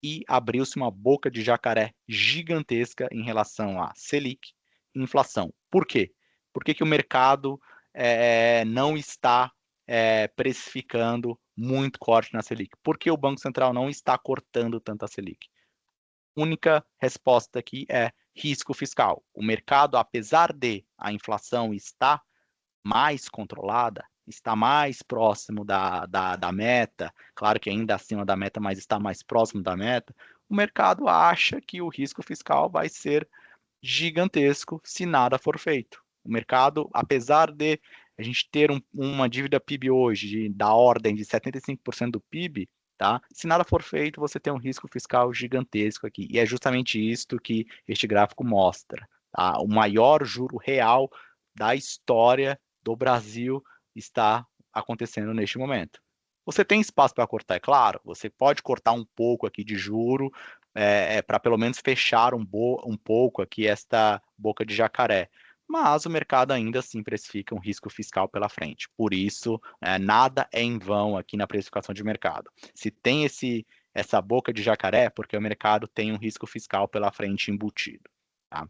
e abriu-se uma boca de jacaré gigantesca em relação à Selic e inflação. Por quê? Por que o mercado não está precificando muito corte na Selic? Por que o Banco Central não está cortando tanto a Selic? Única resposta aqui é risco fiscal. O mercado, apesar de a inflação estar mais controlada, está mais próximo da meta, claro que ainda acima da meta, mas está mais próximo da meta, o mercado acha que o risco fiscal vai ser gigantesco se nada for feito. O mercado, apesar de a gente ter uma dívida PIB hoje da ordem de 75% do PIB, tá? Se nada for feito, você tem um risco fiscal gigantesco aqui. E é justamente isto que este gráfico mostra. Tá? O maior juro real da história do Brasil está acontecendo neste momento. Você tem espaço para cortar, é claro. Você pode cortar um pouco aqui de juro, para pelo menos fechar um pouco aqui esta boca de jacaré. Mas o mercado ainda assim precifica um risco fiscal pela frente. Por isso, nada é em vão aqui na precificação de mercado. Se tem essa boca de jacaré, é porque o mercado tem um risco fiscal pela frente embutido. Tá?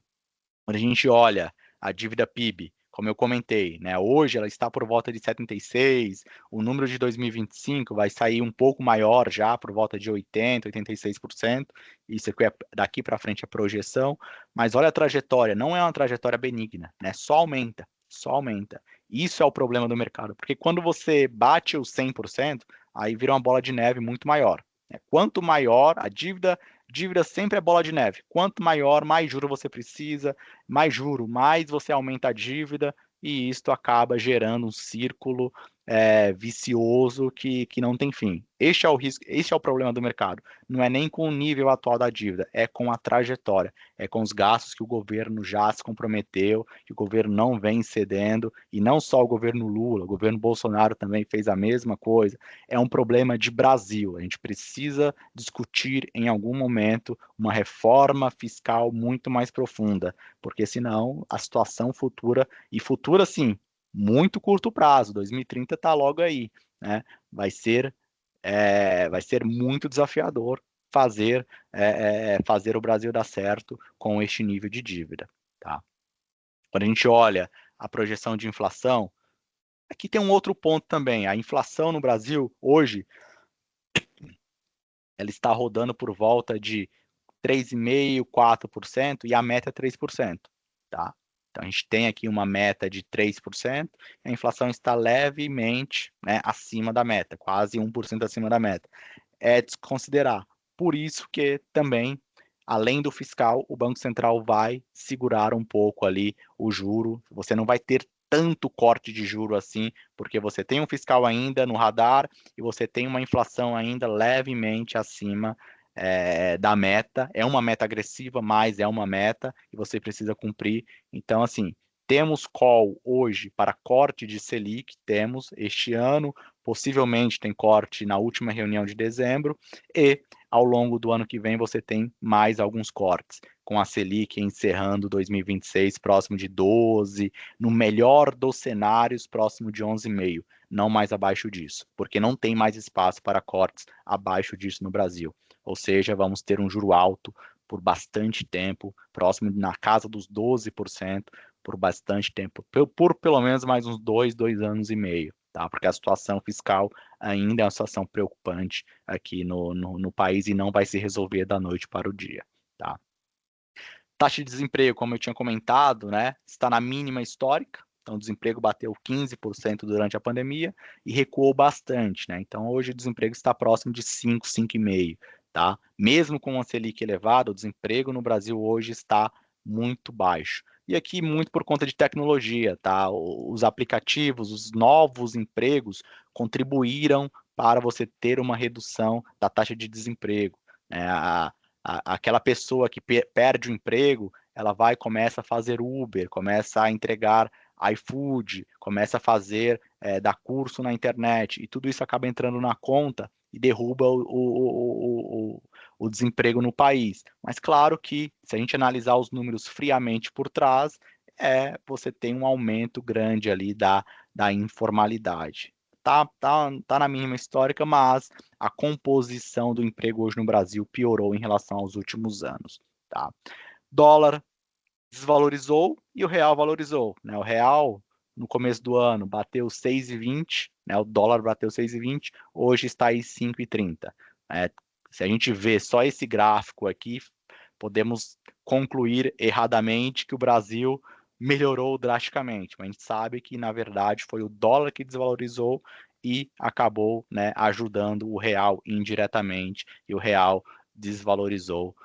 Quando a gente olha a dívida PIB, como eu comentei, né, hoje ela está por volta de 76, o número de 2025 vai sair um pouco maior já, por volta de 80, 86%, isso aqui daqui para frente é projeção, mas olha a trajetória, não é uma trajetória benigna, né, só aumenta, só aumenta. Isso é o problema do mercado, porque quando você bate os 100%, aí vira uma bola de neve muito maior. Né? Quanto maior a dívida sempre é bola de neve. Quanto maior, mais juro você precisa, mais juro, mais você aumenta a dívida, e isto acaba gerando um círculo vicioso que não tem fim. Este é o risco, este é o problema do mercado. Não é nem com o nível atual da dívida, é com a trajetória, é com os gastos que o governo já se comprometeu, que o governo não vem cedendo, e não só o governo Lula, o governo Bolsonaro também fez a mesma coisa. É um problema de Brasil. A gente precisa discutir em algum momento uma reforma fiscal muito mais profunda, porque senão a situação futura, e futura sim, muito curto prazo, 2030 está logo aí, né? Vai ser muito desafiador fazer o Brasil dar certo com este nível de dívida, tá? Quando a gente olha a projeção de inflação, aqui tem um outro ponto também. A inflação no Brasil hoje ela está rodando por volta de 3,5%, 4%, e a meta é 3%, tá? Então, a gente tem aqui uma meta de 3%, a inflação está levemente, né, acima da meta, quase 1% acima da meta. É desconsiderar. Por isso que também, além do fiscal, o Banco Central vai segurar um pouco ali o juro. Você não vai ter tanto corte de juro assim, porque você tem um fiscal ainda no radar e você tem uma inflação ainda levemente acima da meta. É uma meta agressiva, mas é uma meta e você precisa cumprir. Então, assim, temos call hoje para corte de Selic, temos este ano, possivelmente tem corte na última reunião de dezembro, e ao longo do ano que vem você tem mais alguns cortes, com a Selic encerrando 2026 próximo de 12, no melhor dos cenários, próximo de 11,5, não mais abaixo disso, porque não tem mais espaço para cortes abaixo disso no Brasil. Ou seja, vamos ter um juro alto por bastante tempo, próximo na casa dos 12%, por bastante tempo, por pelo menos mais uns 2 anos e meio, tá? Porque a situação fiscal ainda é uma situação preocupante aqui no país e não vai se resolver da noite para o dia, tá? Taxa de desemprego, como eu tinha comentado, né, está na mínima histórica. Então, o desemprego bateu 15% durante a pandemia e recuou bastante, né? Então, hoje o desemprego está próximo de 5, 5,5, tá? Mesmo com a Selic elevada, o desemprego no Brasil hoje está muito baixo. E aqui muito por conta de tecnologia, tá? Os aplicativos, os novos empregos contribuíram para você ter uma redução da taxa de desemprego, né? Aquela pessoa que perde o emprego, ela vai e começa a fazer Uber, começa a entregar iFood, começa a fazer, dar curso na internet, e tudo isso acaba entrando na conta e derruba o desemprego no país. Mas claro que, se a gente analisar os números friamente por trás, você tem um aumento grande ali da informalidade. Tá na mínima histórica, mas a composição do emprego hoje no Brasil piorou em relação aos últimos anos. Tá? Dólar desvalorizou e o real valorizou, né? O real, no começo do ano, bateu 6,20, né? O dólar bateu 6,20, hoje está aí 5,30. Se a gente vê só esse gráfico aqui, podemos concluir erradamente que o Brasil melhorou drasticamente, mas a gente sabe que, na verdade, foi o dólar que desvalorizou e acabou, né, ajudando o real indiretamente, e o real desvalorizou,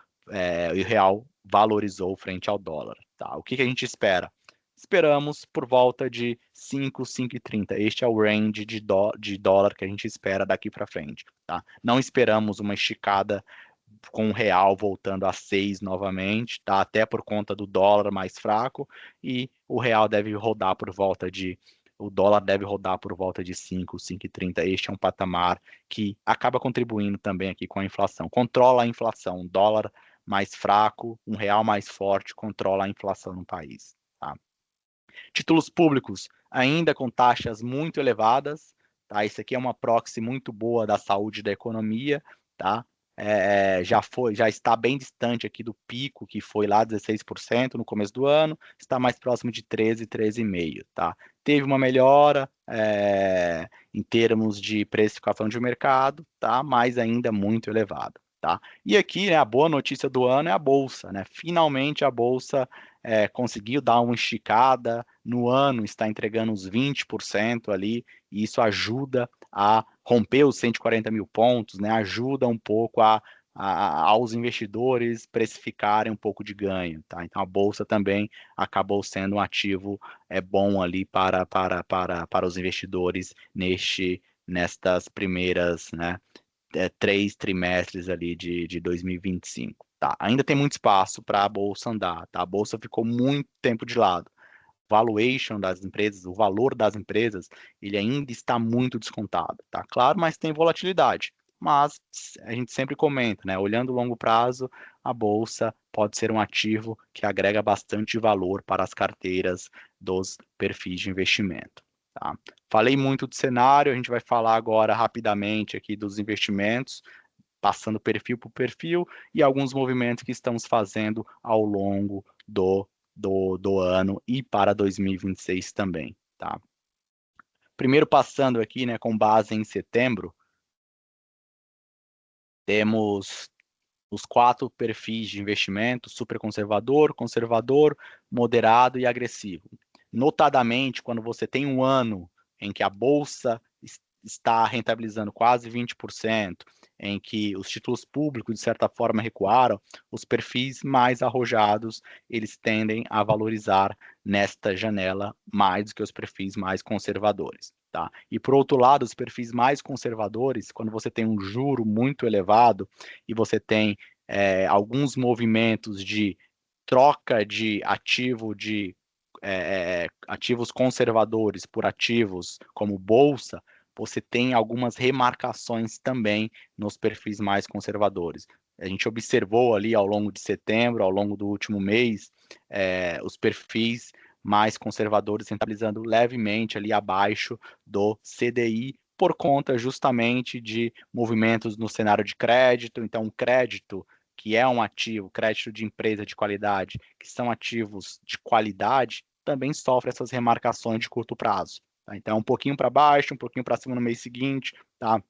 e o real valorizou frente ao dólar. Tá? O que a gente espera? Esperamos por volta de 5, 5,30. Este é o range de dólar que a gente espera daqui para frente. Tá? Não esperamos uma esticada com o real voltando a 6 novamente, tá? Até por conta do dólar mais fraco, e o real deve rodar por volta de o dólar deve rodar por volta de 5, 5,30. Este é um patamar que acaba contribuindo também aqui com a inflação. Controla a inflação. Um dólar mais fraco, um real mais forte, controla a inflação no país. Tá? Títulos públicos ainda com taxas muito elevadas. Tá? Isso aqui é uma proxy muito boa da saúde da economia. Tá? Já está bem distante aqui do pico, que foi lá 16% no começo do ano, está mais próximo de 13, 13,5%. Tá? Teve uma melhora em termos de precificação de mercado, tá? Mas ainda muito elevado. Tá? E aqui, né, a boa notícia do ano é a Bolsa. Né? Finalmente a Bolsa conseguiu dar uma esticada, no ano está entregando uns 20% ali, e isso ajuda a romper os 140 mil pontos, né? Ajuda um pouco aos investidores precificarem um pouco de ganho. Tá? Então a Bolsa também acabou sendo um ativo bom ali para os investidores nestas primeiras, né, 3 trimestres ali de 2025. Tá? Ainda tem muito espaço para a Bolsa andar. Tá? A Bolsa ficou muito tempo de lado. Valuation das empresas, o valor das empresas, ele ainda está muito descontado, tá? Claro, mas tem volatilidade. Mas a gente sempre comenta, né? Olhando o longo prazo, a bolsa pode ser um ativo que agrega bastante valor para as carteiras dos perfis de investimento. Tá? Falei muito do cenário, a gente vai falar agora rapidamente aqui dos investimentos, passando perfil por perfil e alguns movimentos que estamos fazendo ao longo do ano e para 2026 também, tá? Primeiro passando aqui, né, com base em setembro, temos os 4 perfis de investimento: super conservador, conservador, moderado e agressivo. Notadamente, quando você tem um ano em que a bolsa está rentabilizando quase 20%, em que os títulos públicos, de certa forma, recuaram, os perfis mais arrojados, eles tendem a valorizar nesta janela mais do que os perfis mais conservadores. Tá? E, por outro lado, os perfis mais conservadores, quando você tem um juro muito elevado e você tem alguns movimentos de troca de ativo de ativos conservadores por ativos como bolsa, você tem algumas remarcações também nos perfis mais conservadores. A gente observou ali ao longo de setembro, ao longo do último mês, os perfis mais conservadores rentabilizando levemente ali abaixo do CDI, por conta justamente de movimentos no cenário de crédito. Então, crédito, que é um ativo, crédito de empresa de qualidade, que são ativos de qualidade, também sofre essas remarcações de curto prazo. Tá? Então, um pouquinho para baixo, um pouquinho para cima no mês seguinte, tá?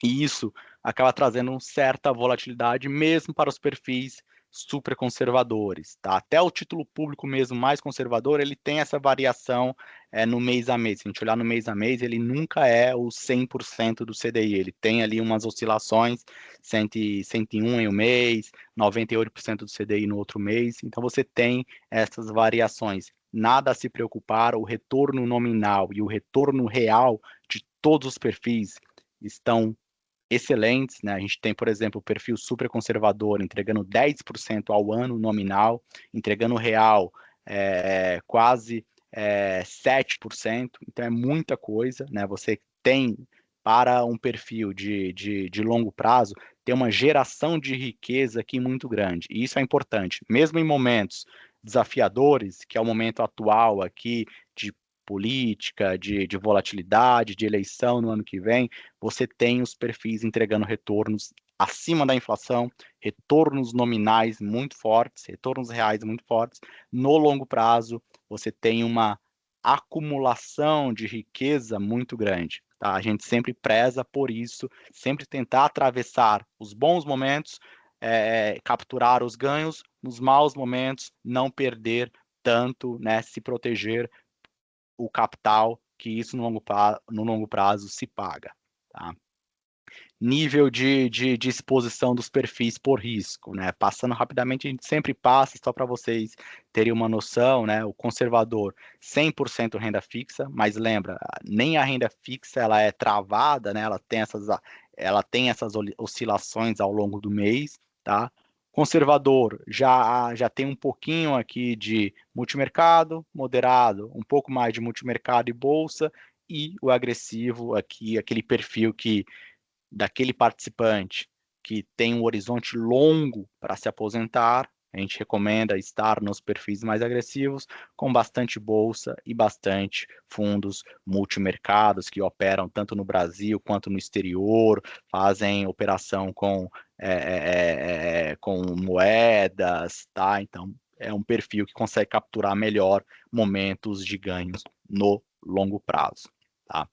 E isso acaba trazendo uma certa volatilidade, mesmo para os perfis super conservadores, tá? Até o título público mesmo mais conservador, ele tem essa variação no mês a mês. Se a gente olhar no mês a mês, ele nunca é o 100% do CDI, ele tem ali umas oscilações, 101 em um mês, 98% do CDI no outro mês, então você tem essas variações. Nada a se preocupar, o retorno nominal e o retorno real de todos os perfis estão excelentes, né? A gente tem, por exemplo, o perfil super conservador entregando 10% ao ano nominal, entregando real quase 7%, então é muita coisa, né? Você tem, para um perfil de longo prazo, tem uma geração de riqueza aqui muito grande, e isso é importante, mesmo em momentos desafiadores, que é o momento atual aqui de política, de volatilidade, de eleição no ano que vem, você tem os perfis entregando retornos acima da inflação, retornos nominais muito fortes, retornos reais muito fortes. No longo prazo, você tem uma acumulação de riqueza muito grande. Tá? A gente sempre preza por isso, sempre tentar atravessar os bons momentos, capturar os ganhos, nos maus momentos, não perder tanto, né, se proteger o capital, que isso no longo prazo se paga. Tá? Nível de exposição dos perfis por risco, né? Passando rapidamente, a gente sempre passa, só para vocês terem uma noção, né? O conservador, 100% renda fixa, mas lembra, nem a renda fixa ela é travada, né? Ela tem essas oscilações ao longo do mês, tá? Conservador já tem um pouquinho aqui de multimercado, moderado, um pouco mais de multimercado e bolsa, e o agressivo aqui, aquele perfil que daquele participante que tem um horizonte longo para se aposentar, a gente recomenda estar nos perfis mais agressivos, com bastante bolsa e bastante fundos multimercados que operam tanto no Brasil quanto no exterior, fazem operação com moedas, tá? Então, é um perfil que consegue capturar melhor momentos de ganhos no longo prazo, tá?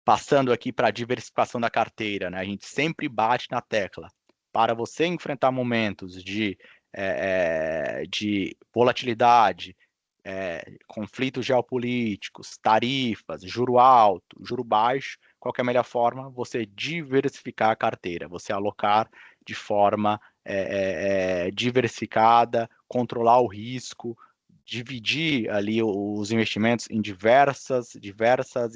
Passando aqui para a diversificação da carteira, né? A gente sempre bate na tecla. Para você enfrentar momentos de volatilidade, conflitos geopolíticos, tarifas, juro alto, juro baixo, qual que é a melhor forma? Você diversificar a carteira, você alocar de forma diversificada, controlar o risco, dividir ali os investimentos em diversas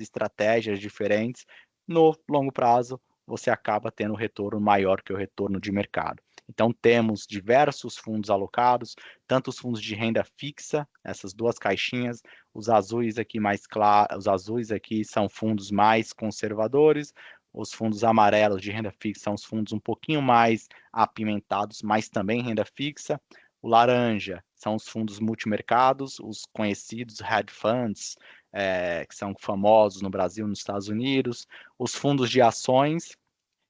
estratégias diferentes. No longo prazo, você acaba tendo um retorno maior que o retorno de mercado. Então, temos diversos fundos alocados, tanto os fundos de renda fixa, essas duas caixinhas, os azuis aqui mais claros, os azuis aqui são fundos mais conservadores, os fundos amarelos de renda fixa são os fundos um pouquinho mais apimentados, mas também renda fixa. O laranja são os fundos multimercados, os conhecidos hedge funds, que são famosos no Brasil e nos Estados Unidos, os fundos de ações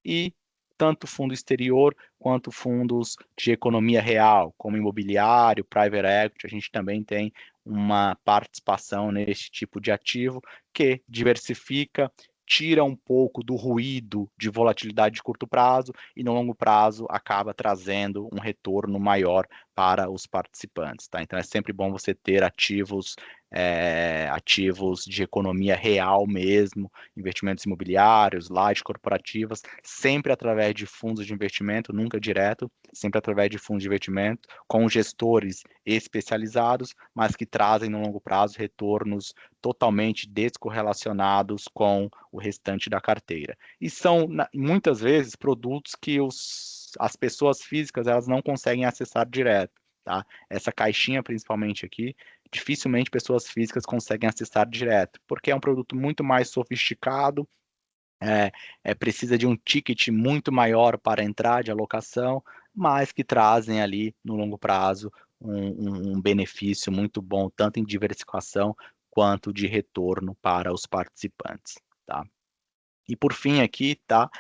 e tanto fundo exterior quanto fundos de economia real, como imobiliário, private equity, a gente também tem uma participação nesse tipo de ativo que diversifica, tira um pouco do ruído de volatilidade de curto prazo e no longo prazo acaba trazendo um retorno maior para os participantes, tá? Então é sempre bom você ter ativos de economia real mesmo, investimentos imobiliários, lajes corporativas, sempre através de fundos de investimento, nunca direto, sempre através de fundos de investimento, com gestores especializados, mas que trazem no longo prazo retornos totalmente descorrelacionados com o restante da carteira. E são, muitas vezes, produtos que as pessoas físicas elas não conseguem acessar direto. Tá? Essa caixinha, principalmente aqui, dificilmente pessoas físicas conseguem acessar direto, porque é um produto muito mais sofisticado, precisa de um ticket muito maior para entrar de alocação, mas que trazem ali no longo prazo um benefício muito bom, tanto em diversificação quanto de retorno para os participantes. Tá? E por fim aqui, tá?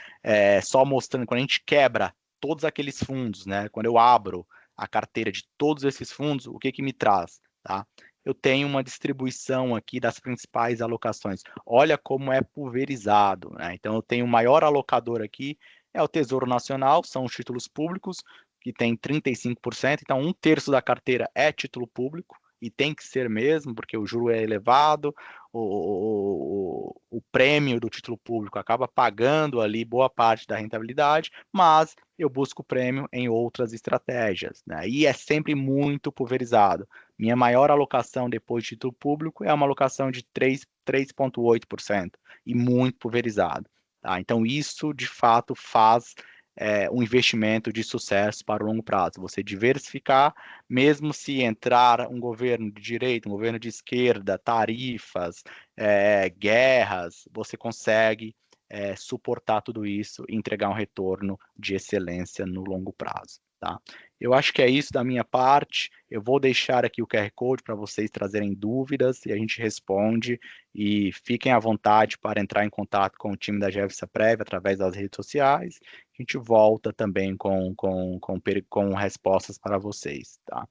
Só mostrando, quando a gente quebra todos aqueles fundos, né? Quando eu abro a carteira de todos esses fundos, o que me traz, tá? Eu tenho uma distribuição aqui das principais alocações. Olha como é pulverizado, né? Então eu tenho o maior alocador aqui, é o Tesouro Nacional, são os títulos públicos, que tem 35%, então um terço da carteira é título público, e tem que ser mesmo, porque o juro é elevado, o prêmio do título público acaba pagando ali boa parte da rentabilidade, mas eu busco prêmio em outras estratégias, né? E é sempre muito pulverizado. Minha maior alocação depois de título público é uma alocação de 3,8% e muito pulverizado. Tá? Então, isso de fato faz um investimento de sucesso para o longo prazo. Você diversificar, mesmo se entrar um governo de direita, um governo de esquerda, tarifas, guerras, você consegue suportar tudo isso e entregar um retorno de excelência no longo prazo. Tá? Eu acho que é isso da minha parte. Eu vou deixar aqui o QR Code para vocês trazerem dúvidas e a gente responde. E fiquem à vontade para entrar em contato com o time da Gevsa Prévia através das redes sociais. A gente volta também com respostas para vocês. Tá?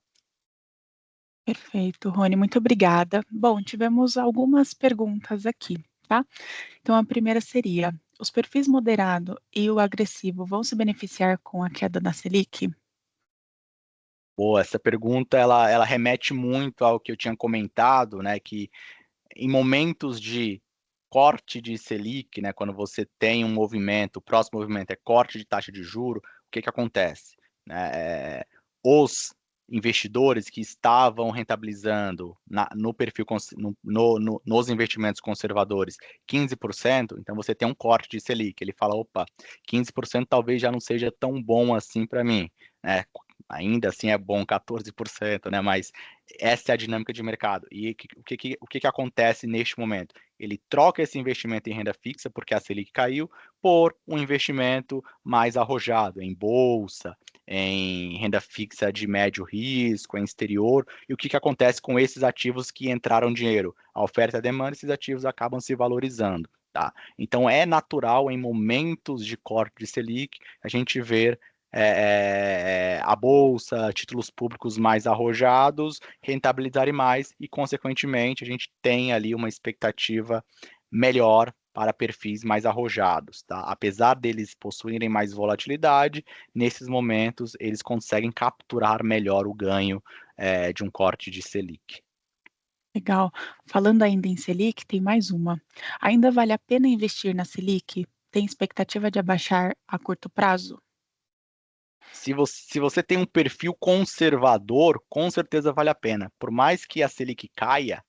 Perfeito, Rony, muito obrigada. Bom, tivemos algumas perguntas aqui, tá? Então, a primeira seria: os perfis moderado e o agressivo vão se beneficiar com a queda da Selic? Boa, essa pergunta ela remete muito ao que eu tinha comentado, né? Que em momentos de corte de Selic, né, quando você tem um movimento, o próximo movimento é corte de taxa de juro, o que que acontece? Né? Os investidores que estavam rentabilizando no perfil nos investimentos conservadores 15%, então você tem um corte de Selic, ele fala, opa, 15% talvez já não seja tão bom assim para mim, né? Ainda assim é bom 14%, né? Mas essa é a dinâmica de mercado. E o que acontece neste momento? Ele troca esse investimento em renda fixa, porque a Selic caiu, por um investimento mais arrojado, em bolsa, em renda fixa de médio risco, em exterior. E o que acontece com esses ativos que entraram dinheiro? A oferta e a demanda, esses ativos acabam se valorizando. Tá? Então, é natural, em momentos de corte de Selic, a gente ver a bolsa, títulos públicos mais arrojados, rentabilizarem mais e, consequentemente, a gente tem ali uma expectativa melhor para perfis mais arrojados. Tá? Apesar deles possuírem mais volatilidade, nesses momentos eles conseguem capturar melhor o ganho de um corte de Selic. Legal. Falando ainda em Selic, tem mais uma. Ainda vale a pena investir na Selic? Tem expectativa de abaixar a curto prazo? Se você tem um perfil conservador, com certeza vale a pena. Por mais que a Selic caia,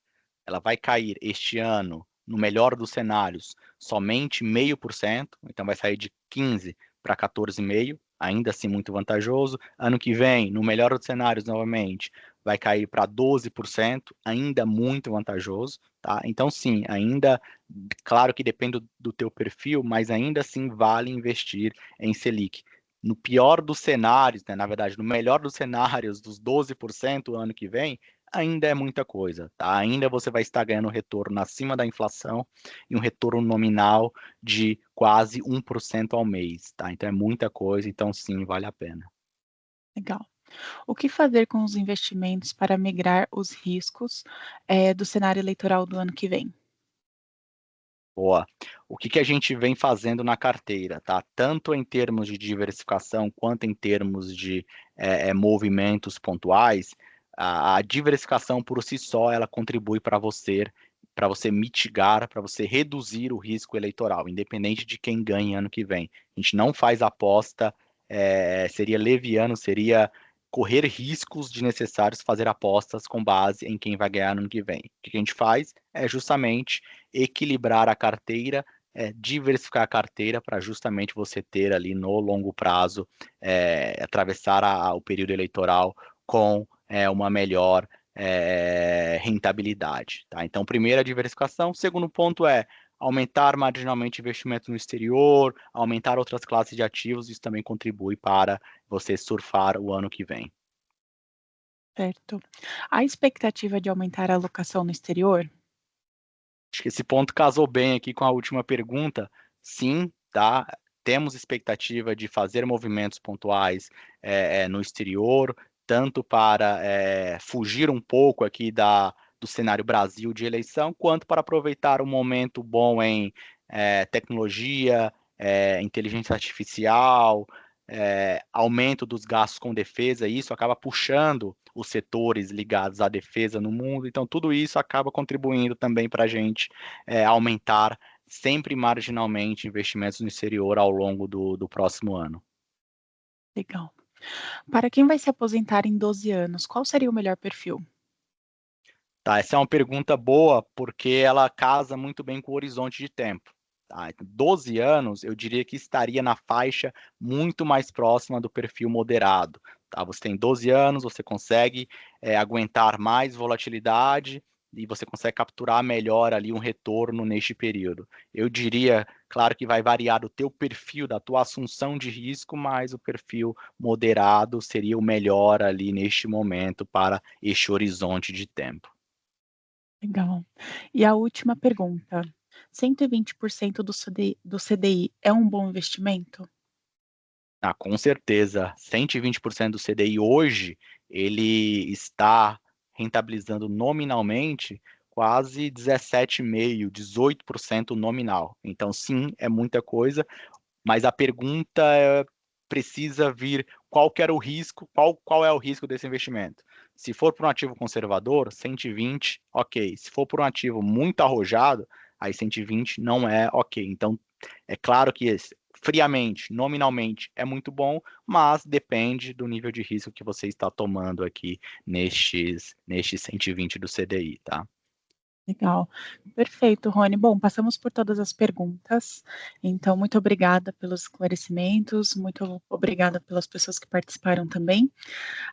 ela vai cair este ano, no melhor dos cenários, somente 0,5%, então vai sair de 15 para 14,5%, ainda assim muito vantajoso. Ano que vem, no melhor dos cenários, novamente, vai cair para 12%, ainda muito vantajoso. Tá? Então, sim, ainda, claro que depende do teu perfil, mas ainda assim vale investir em Selic. No pior dos cenários, né, na verdade, no melhor dos cenários, dos 12% ano que vem, ainda é muita coisa, tá? Ainda você vai estar ganhando retorno acima da inflação e um retorno nominal de quase 1% ao mês, tá? Então é muita coisa, então sim, vale a pena. Legal. O que fazer com os investimentos para migrar os riscos, do cenário eleitoral do ano que vem? Boa. O que a gente vem fazendo na carteira, tá? Tanto em termos de diversificação quanto em termos de movimentos pontuais, a diversificação por si só ela contribui para você mitigar, para você reduzir o risco eleitoral, independente de quem ganhe ano que vem. A gente não faz aposta, seria leviano, seria correr riscos desnecessários fazer apostas com base em quem vai ganhar no ano que vem. O que a gente faz é justamente equilibrar a carteira, diversificar a carteira para justamente você ter ali no longo prazo, atravessar o período eleitoral com uma melhor rentabilidade. Tá? Então, primeira diversificação. Segundo ponto é aumentar marginalmente investimento no exterior, aumentar outras classes de ativos, isso também contribui para você surfar o ano que vem. Certo. Há expectativa de aumentar a alocação no exterior? Acho que esse ponto casou bem aqui com a última pergunta. Sim, tá? Temos expectativa de fazer movimentos pontuais no exterior, tanto para fugir um pouco aqui do cenário Brasil de eleição, quanto para aproveitar um momento bom em tecnologia, inteligência artificial, aumento dos gastos com defesa, e isso acaba puxando os setores ligados à defesa no mundo. Então, tudo isso acaba contribuindo também para a gente aumentar sempre marginalmente investimentos no exterior ao longo do próximo ano. Legal. Para quem vai se aposentar em 12 anos, qual seria o melhor perfil? Tá, essa é uma pergunta boa, porque ela casa muito bem com o horizonte de tempo. Tá? 12 anos, eu diria que estaria na faixa muito mais próxima do perfil moderado. Tá? Você tem 12 anos, você consegue aguentar mais volatilidade e você consegue capturar melhor ali um retorno neste período. Eu diria, claro que vai variar do teu perfil, da tua assunção de risco, mas o perfil moderado seria o melhor ali neste momento para este horizonte de tempo. Legal. E a última pergunta: 120% do CDI é um bom investimento? Ah, com certeza. 120% do CDI hoje, ele está rentabilizando nominalmente quase 17,5%, 18% nominal. Então, sim, é muita coisa, mas a pergunta precisa vir qual que era o risco, qual é o risco desse investimento. Se for para um ativo conservador, 120, ok. Se for para um ativo muito arrojado, aí 120 não é ok. Então, é claro que friamente, nominalmente, é muito bom, mas depende do nível de risco que você está tomando aqui nestes 120 do CDI, tá? Legal. Perfeito, Rony. Bom, passamos por todas as perguntas, então muito obrigada pelos esclarecimentos, muito obrigada pelas pessoas que participaram também.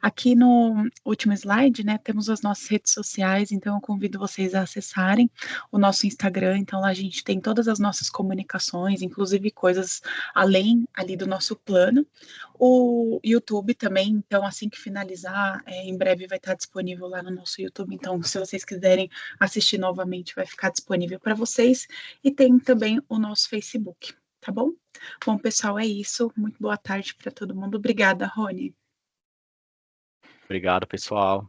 Aqui no último slide, né, temos as nossas redes sociais, então eu convido vocês a acessarem o nosso Instagram, então lá a gente tem todas as nossas comunicações, inclusive coisas além ali do nosso plano. O YouTube também, então assim que finalizar, em breve vai estar disponível lá no nosso YouTube, então se vocês quiserem assistir novamente, vai ficar disponível para vocês, e tem também o nosso Facebook, tá bom? Bom, pessoal, é isso. Muito boa tarde para todo mundo. Obrigada, Rony. Obrigado, pessoal.